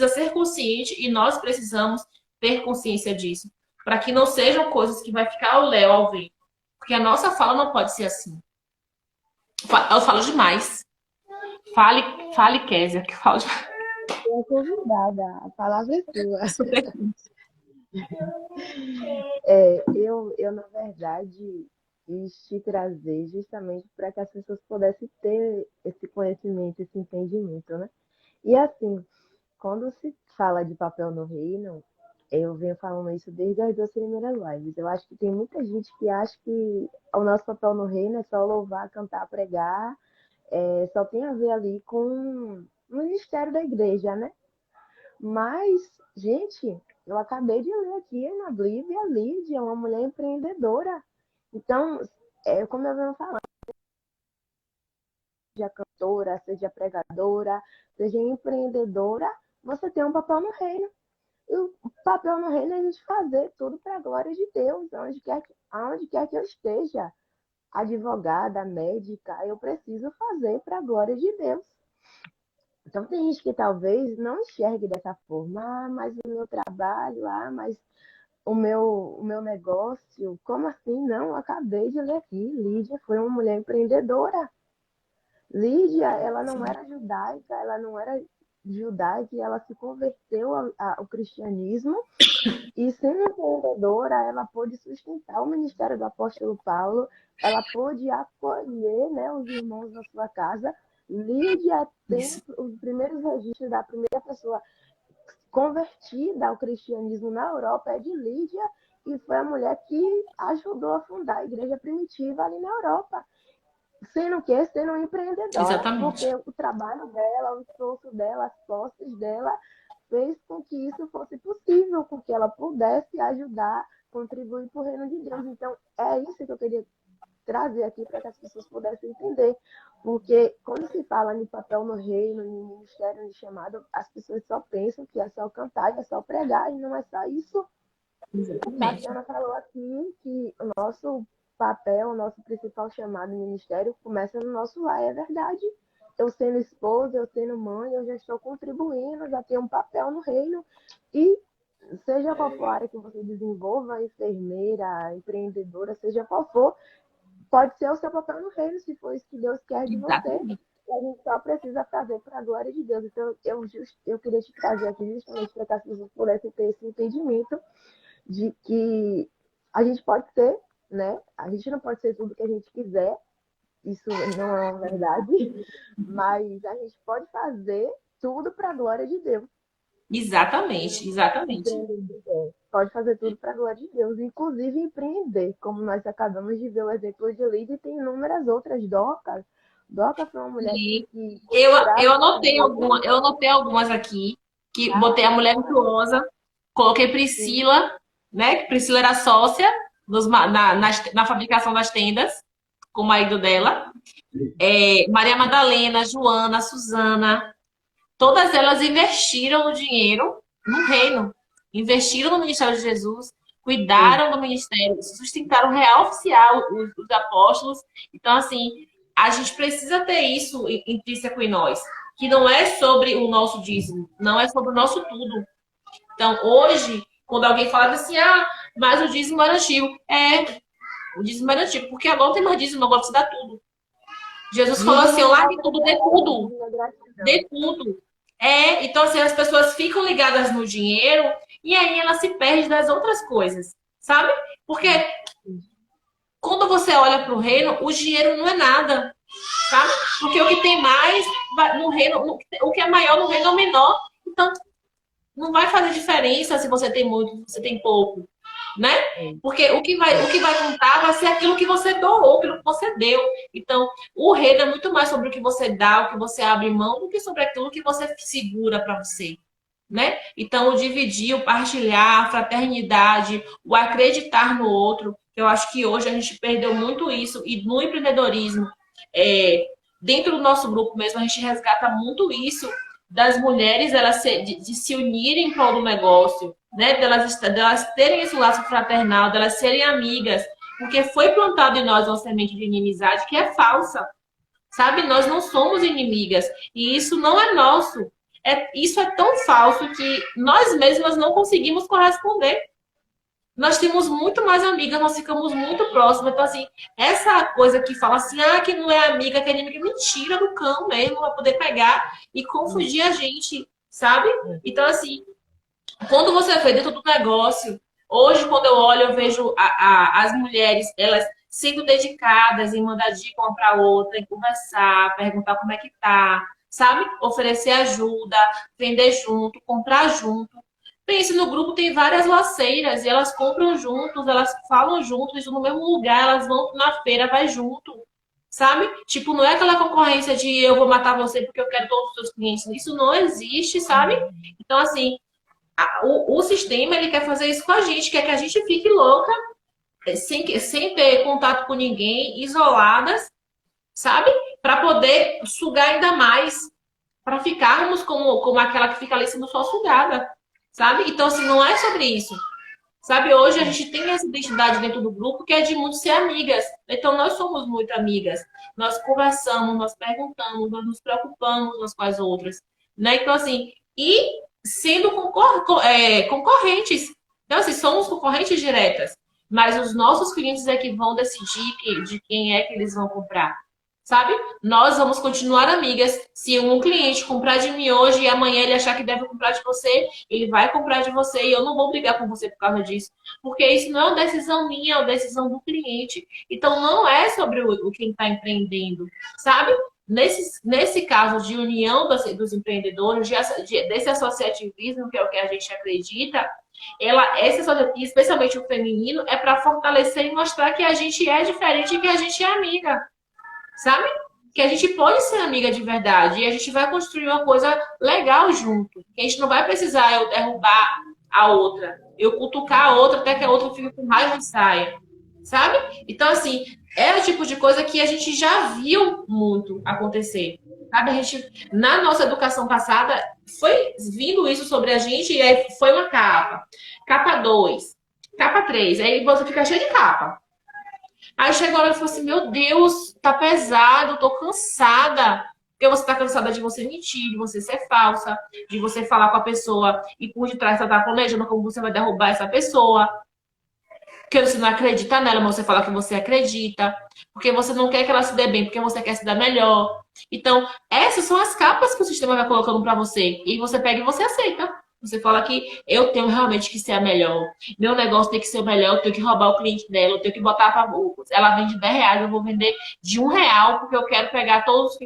ser consciente e nós precisamos ter consciência disso, para que não sejam coisas que vai ficar ao léu ao vento, porque a nossa fala não pode ser assim. Eu falo demais. Fale, Kézia, que falo demais. é convidada, a palavra é sua. Super. Eu, na verdade, quis te trazer justamente para que as pessoas pudessem ter esse conhecimento, esse entendimento, né? E assim, quando se fala de papel no reino, eu venho falando isso desde as duas primeiras lives. Eu acho que tem muita gente que acha que o nosso papel no reino é só louvar, cantar, pregar, só tem a ver ali com o ministério da igreja, né? Mas, gente, eu acabei de ler aqui na Bíblia, a Lídia é uma mulher empreendedora. Então, como eu venho falando, seja cantora, seja pregadora, seja empreendedora, você tem um papel no reino. E o papel no reino é a gente fazer tudo para a glória de Deus, aonde quer que eu esteja. Advogada, médica, eu preciso fazer para a glória de Deus. Então tem gente que talvez não enxergue dessa forma, mas o meu trabalho, mas o meu negócio, como assim? Não, eu acabei de ler aqui, Lídia foi uma mulher empreendedora. Lídia, ela não era judaica, ela não era judaica, ela se converteu ao cristianismo e sendo empreendedora, ela pôde sustentar o ministério do apóstolo Paulo, ela pôde acolher, né, os irmãos na sua casa. Lídia tem Isso. os primeiros registros da primeira pessoa convertida ao cristianismo na Europa é de Lídia, e foi a mulher que ajudou a fundar a igreja primitiva ali na Europa. Sendo que sendo empreendedora, Exatamente. porque o trabalho dela, o esforço dela, as posses dela fez com que isso fosse possível, com que ela pudesse ajudar, contribuir para o reino de Deus. Então, é isso que eu queria trazer aqui para que as pessoas pudessem entender. Porque quando se fala em papel no reino, em ministério, em chamado, as pessoas só pensam que é só cantar, é só pregar, e não é só isso. Exatamente. Tatiana falou aqui que o nosso papel, o nosso principal chamado no ministério começa no nosso lar, é verdade. Eu sendo esposa, eu sendo mãe, eu já estou contribuindo, já tenho um papel no reino. E seja qual for a área que você desenvolva, enfermeira, empreendedora, seja qual for, pode ser o seu papel no reino, se for isso que Deus quer de você. Exatamente. A gente só precisa fazer para a glória de Deus. Então, eu queria te trazer aqui justamente para que as pessoas pudessem ter esse entendimento de que a gente pode ser, né? A gente não pode ser tudo que a gente quiser, isso não é uma verdade, mas a gente pode fazer tudo para a glória de Deus. Exatamente, exatamente. Pode fazer tudo para a glória de Deus, inclusive empreender, como nós acabamos de ver o exemplo de Lida e tem inúmeras outras. Doca foi uma mulher E que eu anotei algumas aqui, que botei a mulher virtuosa, coloquei Priscila, né? Que Priscila era sócia na fabricação das tendas, com o marido dela. Maria Madalena, Joana, Suzana, todas elas investiram o dinheiro no reino, investiram no ministério de Jesus, cuidaram do ministério, sustentaram o real oficial, os apóstolos. Então, assim, a gente precisa ter isso intrínseco em nós, que não é sobre o nosso dízimo, não é sobre o nosso tudo. Então, hoje, quando alguém fala assim, mas o dízimo era antigo. O dízimo era antigo, porque agora não tem mais dízimo, agora você dá tudo. Jesus falou assim, largue tudo, dê tudo. Dê tudo. Então assim, as pessoas ficam ligadas no dinheiro e aí ela se perde das outras coisas, sabe? Porque quando você olha para o reino, o dinheiro não é nada, sabe? Porque o que tem mais no reino, o que é maior no reino é o menor. Então, não vai fazer diferença se você tem muito, se você tem pouco, né? Porque o que vai contar vai ser aquilo que você doou, aquilo que você deu. Então, o reino é muito mais sobre o que você dá, o que você abre mão, do que sobre aquilo que você segura para você, né? Então, o dividir, o partilhar, a fraternidade, o acreditar no outro, eu acho que hoje a gente perdeu muito isso. E no empreendedorismo, dentro do nosso grupo mesmo, a gente resgata muito isso das mulheres de se unirem em prol do negócio, né? Delas terem esse laço fraternal, delas serem amigas, porque foi plantado em nós uma semente de inimizade que é falsa, sabe? Nós não somos inimigas e isso não é nosso. Isso é tão falso que nós mesmas não conseguimos corresponder. Nós temos muito mais amigas, nós ficamos muito próximas. Então, assim, essa coisa que fala assim, que não é amiga, que é inimiga, mentira do cão mesmo, vai poder pegar e confundir a gente, sabe? Então, assim, quando você vê dentro do negócio, hoje, quando eu olho, eu vejo as mulheres, elas sendo dedicadas em mandar dica uma para outra, em conversar, perguntar como é que tá, sabe? Oferecer ajuda, vender junto, comprar junto. Pense, no grupo tem várias laceiras e elas compram juntos, elas falam juntos, estão no mesmo lugar, elas vão na feira, vai junto, sabe? Tipo, não é aquela concorrência de eu vou matar você porque eu quero todos os seus clientes. Isso não existe, sabe? Então, assim, o sistema, ele quer fazer isso com a gente, quer que a gente fique louca, sem ter contato com ninguém, isoladas, sabe? Para poder sugar ainda mais, para ficarmos como aquela que fica ali sendo só sugada. Sabe? Então, assim, não é sobre isso. Sabe? Hoje a gente tem essa identidade dentro do grupo que é de muito ser amigas. Então, nós somos muito amigas. Nós conversamos, nós perguntamos, nós nos preocupamos umas com as outras. Né? Então, assim, e sendo concorrentes. Então, assim, somos concorrentes diretas. Mas os nossos clientes é que vão decidir de quem é que eles vão comprar. Sabe? Nós vamos continuar amigas. Se um cliente comprar de mim hoje e amanhã ele achar que deve comprar de você, ele vai comprar de você e eu não vou brigar com você por causa disso. Porque isso não é uma decisão minha, é uma decisão do cliente. Então, não é sobre quem está empreendendo, sabe? Nesse caso de união dos empreendedores, desse associativismo, que é o que a gente acredita, esse associativismo, especialmente o feminino, é para fortalecer e mostrar que a gente é diferente e que a gente é amiga. Sabe? Que a gente pode ser amiga de verdade e a gente vai construir uma coisa legal junto. Que a gente não vai precisar eu derrubar a outra, eu cutucar a outra até que a outra fique com raiva e saia. Sabe? Então, assim, é o tipo de coisa que a gente já viu muito acontecer. Sabe? A gente, na nossa educação passada, foi vindo isso sobre a gente e aí foi uma capa. Capa 2, capa 3. Aí você fica cheio de capa. Aí chegou ela e falou assim: Meu Deus, tá pesado, tô cansada. Porque você tá cansada de você mentir, de você ser falsa, de você falar com a pessoa e por detrás você tá planejando como você vai derrubar essa pessoa. Porque você não acredita nela, mas você fala que você acredita. Porque você não quer que ela se dê bem, porque você quer se dar melhor. Então, essas são as capas que o sistema vai colocando pra você. E você pega e você aceita. Você fala que eu tenho realmente que ser a melhor. Meu negócio tem que ser o melhor. Eu tenho que roubar o cliente dela. Eu tenho que botar pra... Ela vende R$ 10, eu vou vender de R$ 1 porque eu quero pegar todos.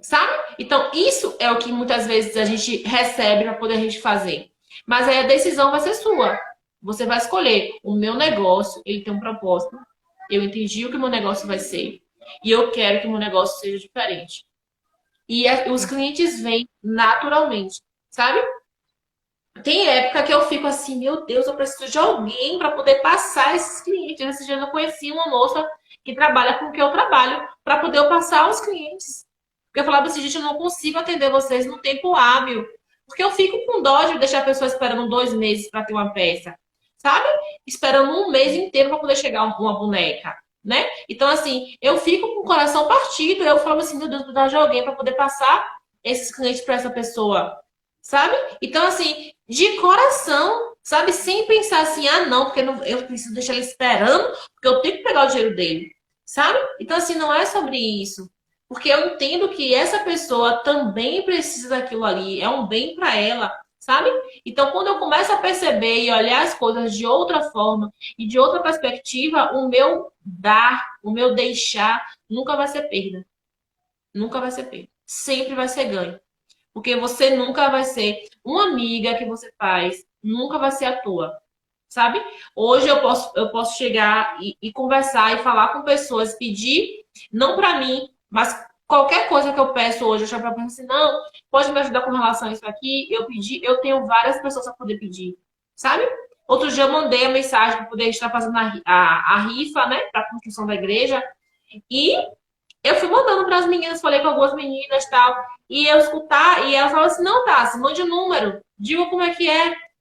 Sabe? Então, isso é o que muitas vezes a gente recebe para poder a gente fazer. Mas aí a decisão vai ser sua. Você vai escolher. O meu negócio, ele tem um propósito. Eu entendi o que o meu negócio vai ser. E eu quero que o meu negócio seja diferente. E os clientes vêm naturalmente, sabe? Tem época que eu fico assim, meu Deus, eu preciso de alguém para poder passar esses clientes. Esse dia eu conheci uma moça que trabalha com o que eu trabalho para poder eu passar os clientes. Porque eu falava assim, gente, eu não consigo atender vocês no tempo hábil. Porque eu fico com dó de deixar a pessoa esperando 2 meses para ter uma peça. Sabe? Esperando um mês inteiro para poder chegar uma boneca. Né? Então, assim, eu fico com o coração partido. Eu falo assim, meu Deus, eu preciso de alguém para poder passar esses clientes para essa pessoa. Sabe? Então, assim, de coração, sabe? Sem pensar assim, ah, não, porque eu preciso deixar ele esperando, porque eu tenho que pegar o dinheiro dele. Sabe? Então, assim, não é sobre isso. Porque eu entendo que essa pessoa também precisa daquilo ali, é um bem para ela, sabe? Então, quando eu começo a perceber e olhar as coisas de outra forma e de outra perspectiva, o meu dar, o meu deixar, nunca vai ser perda. Nunca vai ser perda. Sempre vai ser ganho. Porque você nunca vai ser uma amiga que você faz, nunca vai ser a tua, sabe? Hoje eu posso chegar e conversar e falar com pessoas, pedir, não para mim, mas qualquer coisa que eu peço hoje, eu chamo pra pessoa assim, não, pode me ajudar com relação a isso aqui? Eu pedi, eu tenho várias pessoas para poder pedir, sabe? Outro dia eu mandei a mensagem para poder estar fazendo a rifa, né, para a construção da igreja, e eu fui mandando para as meninas, falei com algumas meninas e tal, e eu escutar, e elas falaram assim, não, Tassi, mande o número, diga como é,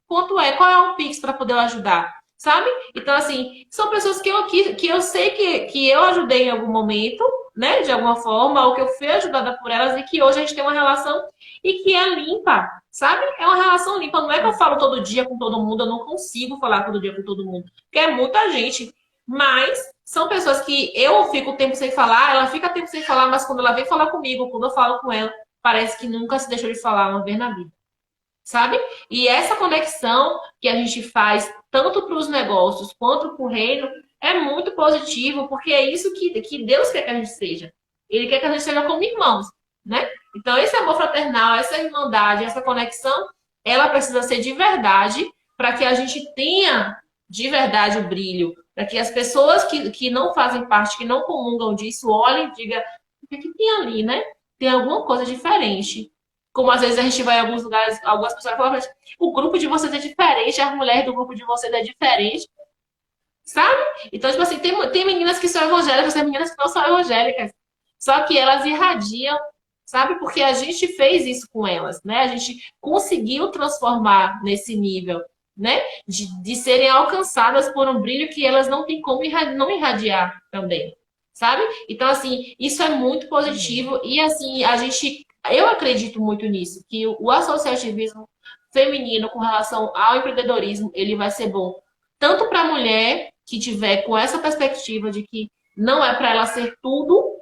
quanto é, qual é o Pix para poder eu ajudar, sabe? Então, assim, são pessoas que eu sei que eu ajudei em algum momento, né, de alguma forma, ou que eu fui ajudada por elas, e que hoje a gente tem uma relação e que é limpa, sabe? É uma relação limpa, não é que eu falo todo dia com todo mundo, eu não consigo falar todo dia com todo mundo, porque é muita gente, mas são pessoas que eu fico tempo sem falar, ela fica tempo sem falar, mas quando ela vem falar comigo, quando eu falo com ela, parece que nunca se deixou de falar uma vez na vida, sabe? E essa conexão que a gente faz, tanto para os negócios quanto para o reino, é muito positivo, porque é isso que Deus quer que a gente seja. Ele quer que a gente seja como irmãos, né? Então, esse amor fraternal, essa irmandade, essa conexão, ela precisa ser de verdade para que a gente tenha de verdade o brilho, para que as pessoas que não fazem parte, que não comungam disso, olhem e digam, o que, que tem ali, né? Tem alguma coisa diferente. Como às vezes a gente vai em alguns lugares, algumas pessoas falam pra gente, o grupo de vocês é diferente, a mulher do grupo de vocês é diferente, sabe? Então, tipo assim, tem meninas que são evangélicas, tem meninas que não são evangélicas. Só que elas irradiam, sabe? Porque a gente fez isso com elas, né? A gente conseguiu transformar nesse nível, né? De serem alcançadas por um brilho que elas não têm como não irradiar também, sabe? Então, assim, isso é muito positivo e, assim, eu acredito muito nisso, que o associativismo feminino com relação ao empreendedorismo, ele vai ser bom tanto para a mulher que tiver com essa perspectiva de que não é para ela ser tudo,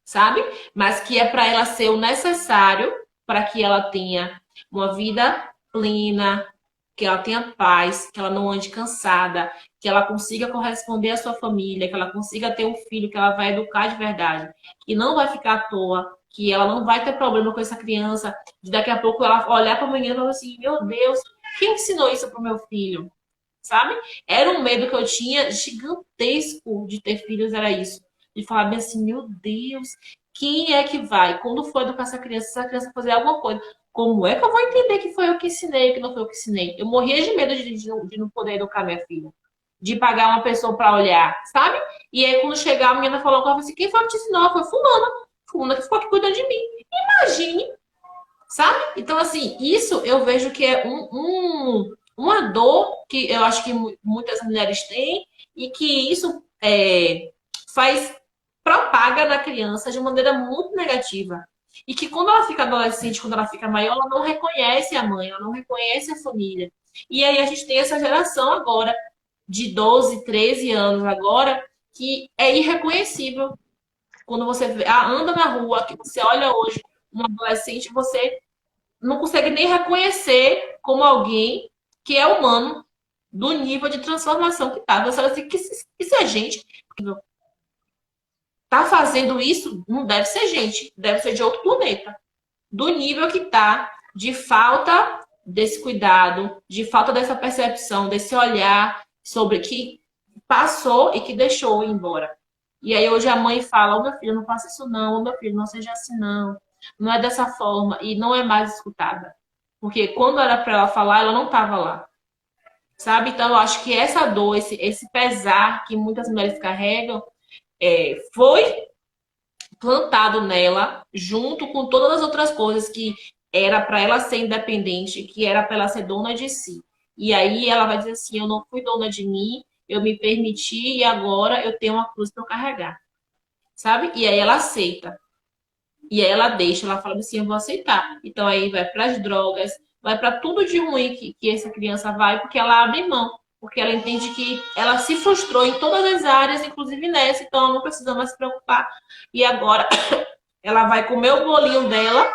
sabe? Mas que é para ela ser o necessário para que ela tenha uma vida plena, que ela tenha paz, que ela não ande cansada, que ela consiga corresponder à sua família, que ela consiga ter um filho que ela vai educar de verdade, que não vai ficar à toa, que ela não vai ter problema com essa criança, de daqui a pouco ela olhar para a menina e falar assim, meu Deus, quem ensinou isso para o meu filho? Sabe? Era um medo que eu tinha gigantesco de ter filhos, era isso. De falar bem assim, meu Deus, quem é que vai? Quando for educar essa criança fazer alguma coisa, como é que eu vou entender que foi eu que ensinei, que não foi eu que ensinei? Eu morria de medo de não poder educar minha filha. de pagar uma pessoa para olhar, sabe? E aí, quando chegar, a menina falou com ela, assim, quem foi que te ensinou? Foi fulana. Fulana que ficou aqui cuidando de mim. Imagine, sabe? Então, assim, isso eu vejo que é uma dor que eu acho que muitas mulheres têm e que isso faz, propaga na criança de maneira muito negativa. E que quando ela fica adolescente, quando ela fica maior, ela não reconhece a mãe, ela não reconhece a família. E aí a gente tem essa geração agora, de 12, 13 anos agora, que é irreconhecível. Quando você anda na rua, que você olha hoje um adolescente, você não consegue nem reconhecer como alguém que é humano do nível de transformação que tá. Você olha assim, que isso é gente. Tá fazendo isso, não deve ser gente, deve ser de outro planeta. Do nível que tá, de falta desse cuidado, de falta dessa percepção, desse olhar sobre que passou e que deixou ir embora. E aí hoje a mãe fala, ô meu filho, não faça isso não, ô meu filho, não seja assim não. Não é dessa forma e não é mais escutada. Porque quando era para ela falar, ela não estava lá. Sabe? Então eu acho que essa dor, esse pesar que muitas mulheres carregam, foi plantado nela, junto com todas as outras coisas que era para ela ser independente, que era para ela ser dona de si. E aí ela vai dizer assim: eu não fui dona de mim, eu me permiti e agora eu tenho uma cruz para carregar, sabe? E aí ela aceita. E aí ela deixa, ela fala assim: eu vou aceitar. Então aí vai para as drogas, vai para tudo de ruim que essa criança vai, porque ela abre mão. Porque ela entende que ela se frustrou em todas as áreas, inclusive nessa, então ela não precisa mais se preocupar. E agora ela vai comer o bolinho dela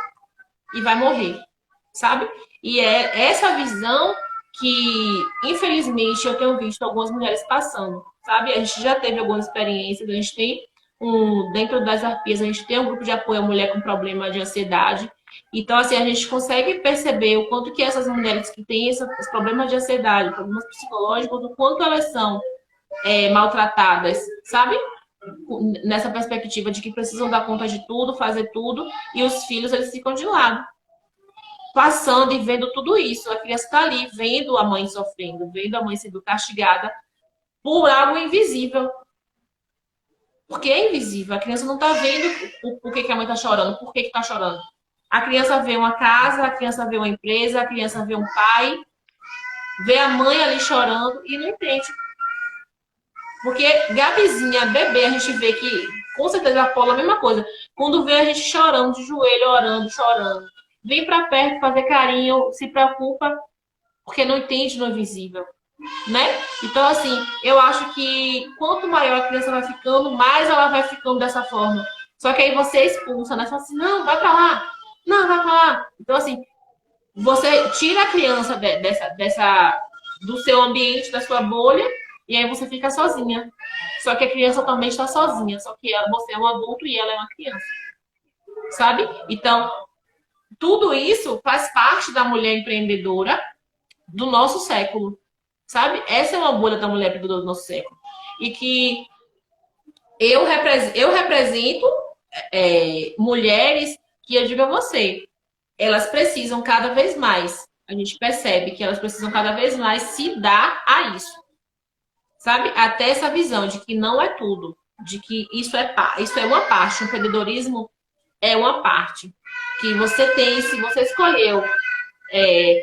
e vai morrer, sabe? E é essa visão que, infelizmente, eu tenho visto algumas mulheres passando, sabe? A gente já teve algumas experiências, a gente tem dentro das arpias, a gente tem um grupo de apoio à mulher com problema de ansiedade. Então, assim, a gente consegue perceber o quanto que essas mulheres que têm esses problemas de ansiedade, problemas psicológicos, o quanto elas são maltratadas, sabe? Nessa perspectiva de que precisam dar conta de tudo, fazer tudo, e os filhos, eles ficam de lado, passando e vendo tudo isso. A criança está ali, vendo a mãe sofrendo, vendo a mãe sendo castigada por algo invisível. Porque é invisível. A criança não está vendo por que a mãe está chorando, por que está chorando. A criança vê uma casa, a criança vê uma empresa, a criança vê um pai, vê a mãe ali chorando e não entende. Porque Gabizinha, bebê, a gente vê que, com certeza, a Paula é a mesma coisa. Quando vê a gente chorando, de joelho, orando, chorando. Vem pra perto fazer carinho, se preocupa, porque não entende no invisível, né? Então, assim, eu acho que quanto maior a criança vai ficando, mais ela vai ficando dessa forma. Só que aí você expulsa, né? Você fala assim, não, vai pra lá. Não, vai pra lá. Então, assim, você tira a criança do seu ambiente, da sua bolha, e aí você fica sozinha. Só que a criança também está sozinha, só que você é um adulto e ela é uma criança, sabe? Então, tudo isso faz parte da mulher empreendedora do nosso século, sabe? Essa é uma bolha da mulher empreendedora do nosso século. E que eu represento mulheres que eu digo a você, elas precisam cada vez mais. A gente percebe que elas precisam cada vez mais se dar a isso. Sabe? Até essa visão de que não é tudo, de que isso é uma parte, o empreendedorismo é uma parte. Que você tem, se você escolheu é,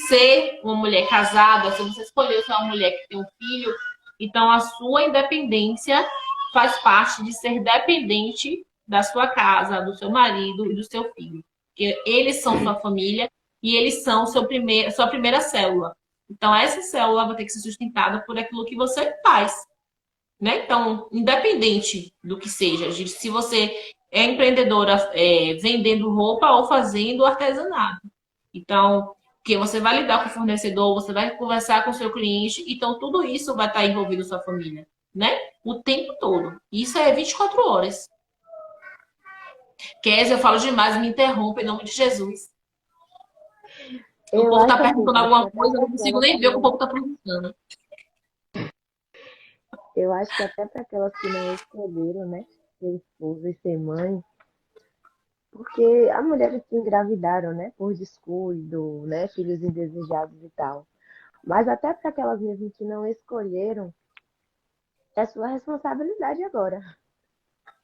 ser uma mulher casada, se você escolheu ser uma mulher que tem um filho, então a sua independência faz parte de ser dependente da sua casa, do seu marido e do seu filho. Porque eles são sua família e eles são sua primeira célula. Então, essa célula vai ter que ser sustentada por aquilo que você faz. Né? Então, independente do que seja, se você é empreendedora vendendo roupa ou fazendo artesanato. Então, porque você vai lidar com o fornecedor, você vai conversar com o seu cliente, então tudo isso vai estar envolvido na sua família, né? O tempo todo. Isso é 24 horas. Kézia, eu falo demais, me interrompe em nome de Jesus. O Eu povo está acho assim, perguntando Tati, que alguma até coisa, eu para não consigo aquelas nem ver o que o que povo está perguntando. eu acho que até para aquelas que não escolheram, né, ser esposa e ser mãe, porque há mulheres que engravidaram, né, por descuido, né, filhos indesejados e tal. Mas até para aquelas mesmo que não escolheram, é sua responsabilidade agora.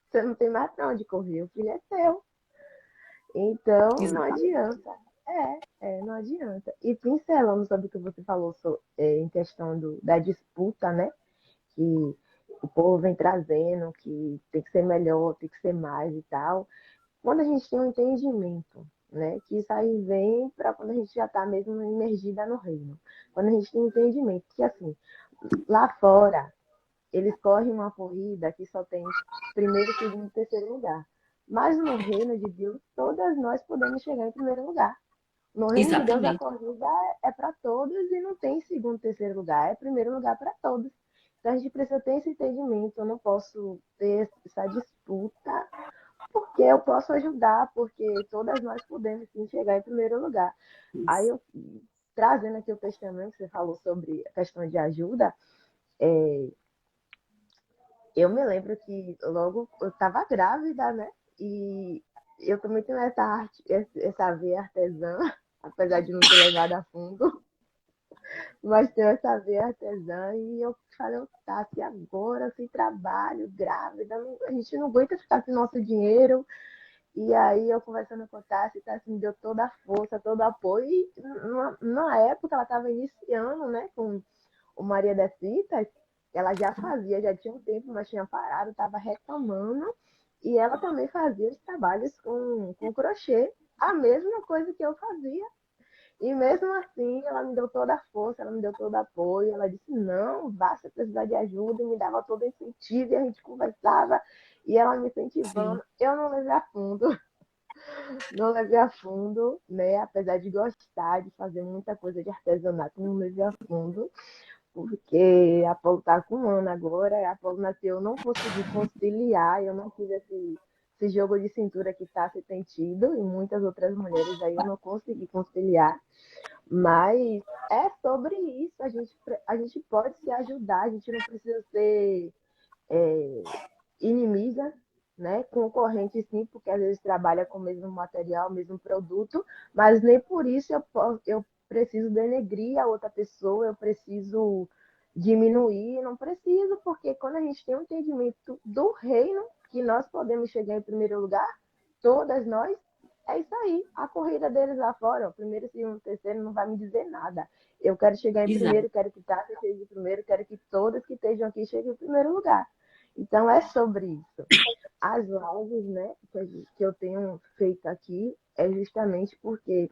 Você não tem mais pra onde correr, o filho é seu. Então, não Exatamente. adianta. Não adianta. E pincelando sobre o que você falou em questão da disputa, né? Que o povo vem trazendo, que tem que ser melhor, tem que ser mais e tal. Quando a gente tem um entendimento, né? Que isso aí vem para quando a gente já está mesmo imergida no reino. Quando a gente tem entendimento que, assim, lá fora, eles correm uma corrida que só tem primeiro, segundo e terceiro lugar. Mas no reino de Deus, todas nós podemos chegar em primeiro lugar. No reino de Deus, a Exatamente. corrida é para todos e não tem segundo, terceiro lugar, é primeiro lugar para todos. Então a gente precisa ter esse entendimento. Eu não posso ter essa disputa, porque eu posso ajudar, porque todas nós podemos sim chegar em primeiro lugar. Aí Isso. eu trazendo aqui o testemunho que você falou sobre a questão de ajuda, é, eu me lembro que logo eu estava grávida, né? E eu também tenho essa arte, essa veia artesã, apesar de não ter levado a fundo, mas tenho essa veia artesã. E eu falei, tá, aqui agora, sem trabalho, grávida, a gente não aguenta ficar sem nosso dinheiro. E aí eu conversando com a Tassi, a Tassi me deu toda a força, todo o apoio. E na época ela estava iniciando, né, com o Maria das Fitas, ela já fazia, já tinha um tempo, mas tinha parado, estava retomando. E ela também fazia os trabalhos com crochê, a mesma coisa que eu fazia. E mesmo assim, ela me deu toda a força, ela me deu todo o apoio. Ela disse: não, basta precisar de ajuda, e me dava todo o incentivo, e a gente conversava, e ela me Sim. incentivando. Eu não levei a fundo, não levei a fundo, né? Apesar de gostar de fazer muita coisa de artesanato, não levei a fundo porque a Apolo está com 1 ano agora, a Apolo nasceu, eu não consegui conciliar, eu não tive esse jogo de cintura que Tassi tem tido, e muitas outras mulheres aí eu não consegui conciliar, mas é sobre isso, a gente pode se ajudar, a gente não precisa ser é, inimiga, né? Concorrente sim, porque às vezes trabalha com o mesmo material, o mesmo produto, mas nem por isso eu preciso denegrir a outra pessoa, eu preciso diminuir, não preciso, porque quando a gente tem um entendimento do reino, que nós podemos chegar em primeiro lugar, todas nós, é isso aí. A corrida deles lá fora, o primeiro, segundo, terceiro, não vai me dizer nada. Eu quero chegar em Exato. primeiro, quero que Tata esteja em primeiro, quero que todas que estejam aqui cheguem em primeiro lugar. Então é sobre isso. As lives, né, que eu tenho feito aqui é justamente porque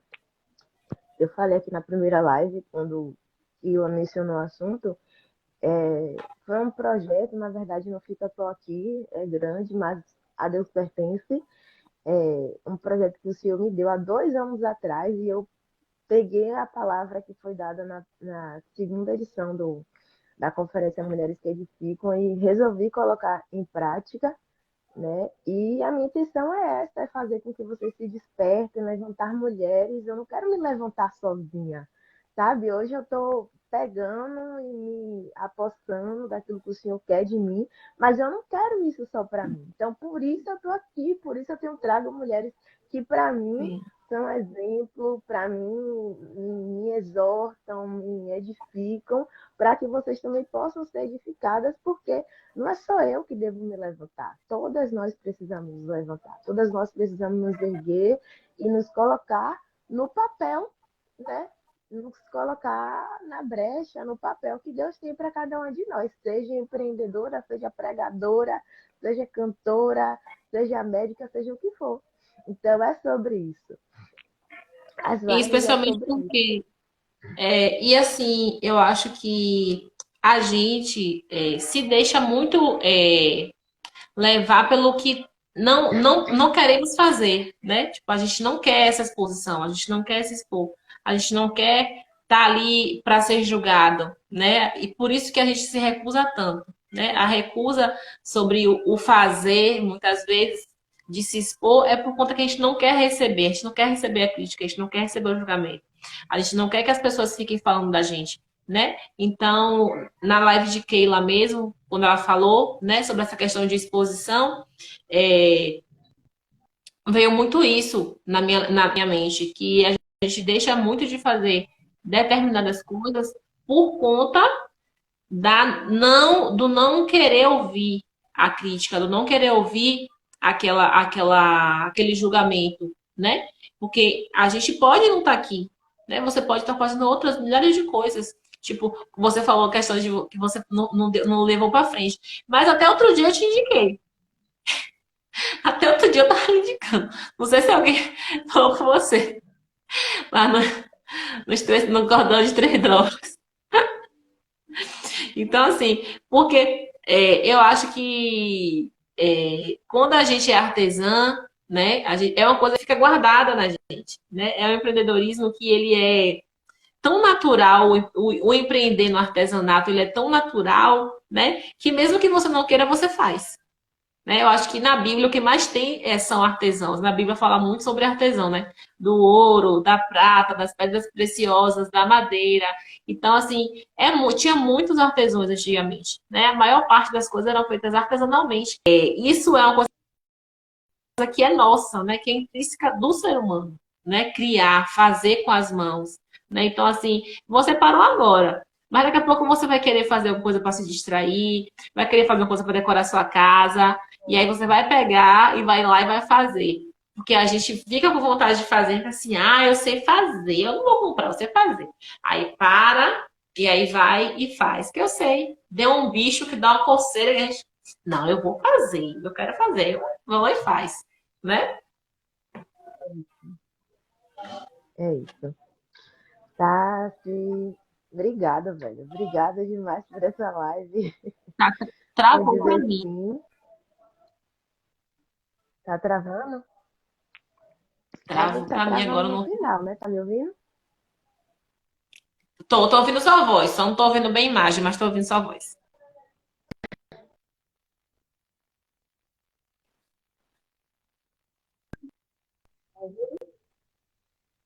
eu falei aqui na primeira live, quando Iwa mencionou o assunto, foi um projeto, na verdade não fica só aqui, é grande, mas a Deus pertence. Um projeto que o Senhor me deu há 2 anos atrás e eu peguei a palavra que foi dada na segunda edição da Conferência Mulheres que Edificam e resolvi colocar em prática, né? E a minha intenção é essa, é fazer com que vocês se despertem, levantar mulheres. Eu não quero me levantar sozinha, sabe? Hoje eu estou pegando e me apossando daquilo que o Senhor quer de mim, mas eu não quero isso só para mim. Então, por isso eu estou aqui, por isso eu tenho trago mulheres que, para mim, Sim. são exemplo, para mim, me exortam, me edificam, para que vocês também possam ser edificadas, porque não é só eu que devo me levantar. Todas nós precisamos nos levantar. Todas nós precisamos nos erguer e nos colocar no papel, né? Nos colocar na brecha, no papel que Deus tem para cada uma de nós. Seja empreendedora, seja pregadora, seja cantora, seja médica, seja o que for. Então é sobre isso. As E lives é especialmente sobre isso. porque e assim, eu acho que a gente se deixa muito levar pelo que não queremos fazer, né? Tipo, a gente não quer essa exposição, a gente não quer se expor, a gente não quer estar ali para ser julgado, né? E por isso que a gente se recusa tanto, né? A recusa sobre o fazer, muitas vezes, de se expor, é por conta que a gente não quer receber, a gente não quer receber a crítica, a gente não quer receber o julgamento, a gente não quer que as pessoas fiquem falando da gente, né? Então, na live de Keila mesmo, quando ela falou, né, sobre essa questão de exposição, é, veio muito isso na minha mente, que a gente deixa muito de fazer determinadas coisas por conta do não querer ouvir a crítica, do não querer ouvir aquele julgamento, né? Porque a gente pode não estar aqui, né? Você pode estar fazendo outras milhares de coisas. Tipo, você falou a questão de que você não levou para frente. Mas até outro dia eu te indiquei. Até outro dia eu tava indicando. Não sei se alguém falou com você. Lá no cordão de 3 drogas. Então, assim, porque eu acho que quando a gente é artesã, né, é uma coisa que fica guardada na gente, né? É um empreendedorismo que ele é tão natural, o empreender no artesanato, ele é tão natural, né, que mesmo que você não queira, você faz. Né? Eu acho que na Bíblia o que mais tem são artesãos. Na Bíblia fala muito sobre artesão, né? Do ouro, da prata, das pedras preciosas, da madeira. Então, assim, tinha muitos artesãos antigamente, né? A maior parte das coisas eram feitas artesanalmente. Isso é uma coisa que é nossa, né? Que é intrínseca do ser humano, né? Criar, fazer com as mãos, né? Então, assim, você parou agora. Mas daqui a pouco você vai querer fazer alguma coisa para se distrair, vai querer fazer uma coisa para decorar sua casa, e aí você vai pegar e vai lá e vai fazer. Porque a gente fica com vontade de fazer, assim, eu sei fazer, eu não vou comprar, eu sei fazer. Aí para, e aí vai e faz. Que eu sei. Deu um bicho que dá uma coceira e a gente, não, eu vou fazer, eu quero fazer. Eu vou lá e faz, né? É isso. Tati, obrigada, velho. Obrigada demais por essa live. Tá, Por travou pra dizer mim. sim. Tá travando? Pra mim Travou tá pra mim travando agora. no Não... final, né? Tá me ouvindo? Tô ouvindo sua voz, só não tô ouvindo bem a imagem, mas tô ouvindo sua voz.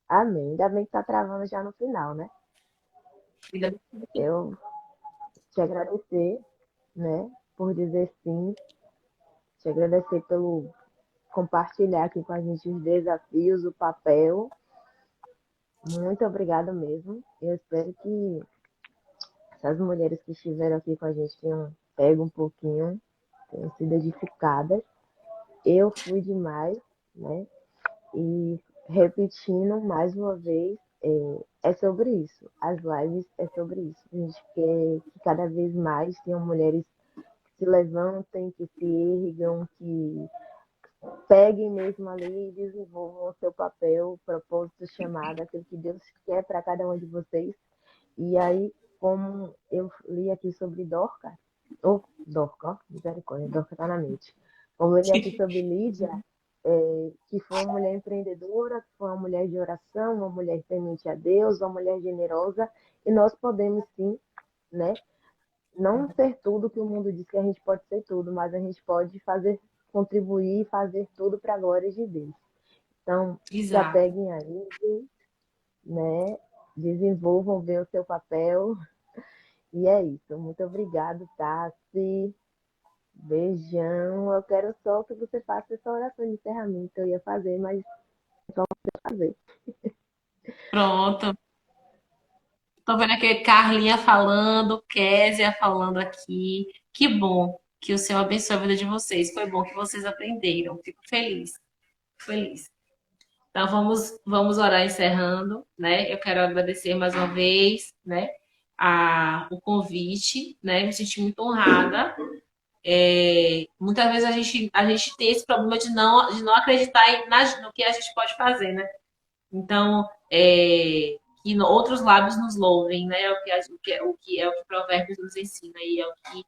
Amém. Ainda bem que tá travando já no final, né? Eu te agradecer, né? Por dizer sim. Te agradecer pelo compartilhar aqui com a gente os desafios, o papel. Muito obrigada mesmo. Eu espero que essas mulheres que estiveram aqui com a gente tenham pego um pouquinho, tenham sido edificadas. Eu fui demais, né? E repetindo mais uma vez, é sobre isso. As lives é sobre isso. A gente quer que cada vez mais tenham mulheres que se levantem, que se ergam, que peguem mesmo ali e desenvolvam o seu papel, o propósito, chamado, aquilo que Deus quer para cada um de vocês. E aí, como eu li aqui sobre Dorca, Dorca, ó, misericórdia, Dorca tá na mente. Como eu li aqui sobre Lídia, que foi uma mulher empreendedora, que foi uma mulher de oração, uma mulher temente a Deus, uma mulher generosa, e nós podemos sim, né, não ser tudo que o mundo diz que a gente pode ser tudo, mas a gente pode fazer, contribuir e fazer tudo para a glória de Deus. Então, se Exato. apeguem a isso, né? Desenvolvam bem o seu papel. E é isso. Muito obrigado, Tassi. Beijão. Eu quero só que você faça essa oração de encerramento. Eu ia fazer, mas só você fazer. Pronto. Tô vendo aqui Carlinha falando, Késia falando aqui. Que bom que o Senhor abençoe a vida de vocês. Foi bom que vocês aprenderam. Fico feliz. Feliz. Então vamos orar encerrando, né? Eu quero agradecer mais uma vez, né? O convite, né? Me senti muito honrada. Muitas vezes a gente tem esse problema de não acreditar no que a gente pode fazer, né? Então, que outros lábios nos louvem, né? É o que Provérbios nos ensina e é o que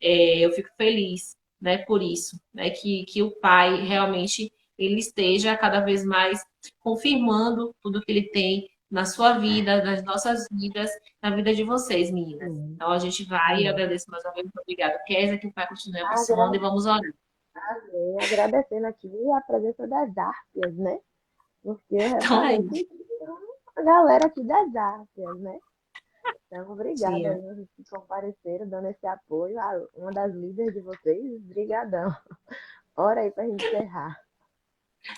eu fico feliz, né? Por isso, né? Que o Pai realmente ele esteja cada vez mais confirmando tudo que ele tem na sua vida, nas nossas vidas, na vida de vocês, meninas. Sim. Então a gente vai e Amém. agradeço mais uma vez, muito obrigada. Kézia, que o Pai continue abençoando e Agra- vamos orar. Amém. Agradecendo aqui a presença das Árpias, né? Porque eu Então é reparei isso, que tem uma galera aqui das Árpias, né? Então, obrigada tia. aí, vocês que compareceram, dando esse apoio. Uma das líderes de vocês, brigadão. Ora aí pra gente encerrar.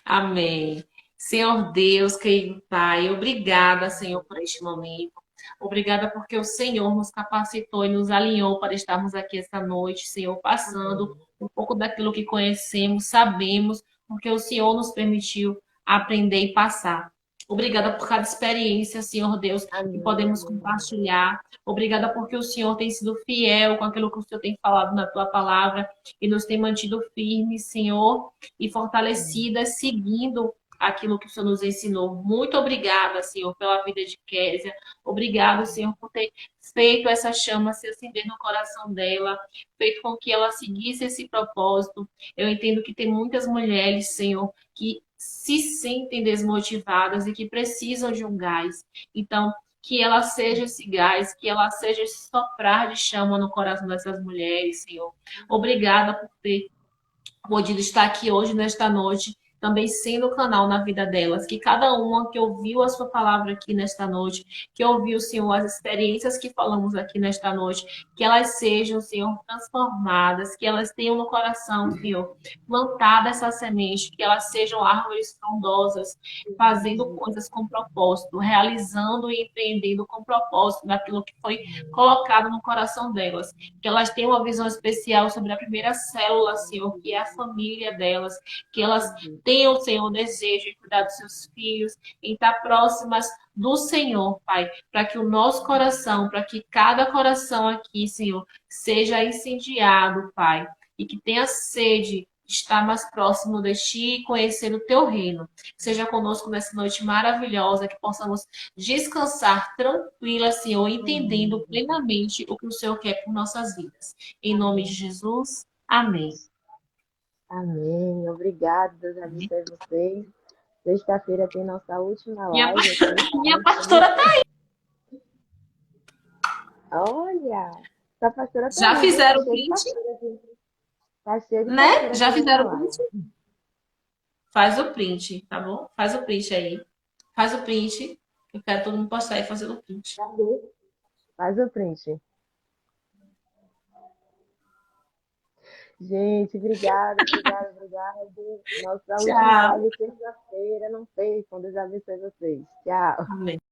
Amém. Senhor Deus, querido Pai, obrigada, Senhor, por este momento. Obrigada porque o Senhor nos capacitou e nos alinhou para estarmos aqui esta noite, Senhor, passando um pouco daquilo que conhecemos, sabemos, porque o Senhor nos permitiu aprender e passar. Obrigada por cada experiência, Senhor Deus, que podemos Amém. compartilhar. Obrigada porque o Senhor tem sido fiel com aquilo que o Senhor tem falado na tua palavra e nos tem mantido firmes, Senhor, e fortalecidas, seguindo aquilo que o Senhor nos ensinou. Muito obrigada, Senhor, pela vida de Késia. Obrigado, Senhor, por ter feito essa chama se acender no coração dela, feito com que ela seguisse esse propósito. Eu entendo que tem muitas mulheres, Senhor, que se sentem desmotivadas e que precisam de um gás. Então, que ela seja esse gás, que ela seja esse soprar de chama no coração dessas mulheres, Senhor. Obrigada por ter podido estar aqui hoje, nesta noite, também sendo o canal na vida delas. Que cada uma que ouviu a sua palavra aqui nesta noite, que ouviu, Senhor, as experiências que falamos aqui nesta noite, que elas sejam, Senhor, transformadas, que elas tenham no coração, Senhor, plantada essa semente, que elas sejam árvores frondosas, fazendo coisas com propósito, realizando e empreendendo com propósito daquilo que foi colocado no coração delas. Que elas tenham uma visão especial sobre a primeira célula, Senhor, que é a família delas, que elas tenham, Senhor, o desejo de cuidar dos seus filhos, em estar próximas do Senhor, Pai, para que o nosso coração, para que cada coração aqui, Senhor, seja incendiado, Pai, e que tenha sede de estar mais próximo de Ti e conhecer o Teu reino. Seja conosco nessa noite maravilhosa, que possamos descansar tranquila, Senhor, entendendo plenamente o que o Senhor quer por nossas vidas. Em nome de Jesus, amém. Amém. Obrigada, Deus abençoe vocês. Sexta-feira tem nossa última Minha, live aqui. minha pastora tá aí. Olha, essa pastora tá Já aí, viu? Tá fizeram o cheio de print, pastora aqui. Tá cheio de né? pastora Já aqui nessa fizeram o live. print? Faz o print, tá bom? Faz o print aí. Faz o print. Eu quero todo mundo postar aí fazendo o print. Cadê? Faz o print. Gente, obrigada, obrigada, obrigada. Nossa última Tchau. live terça-feira, não sei. Deus abençoe vocês. Tchau. Amém.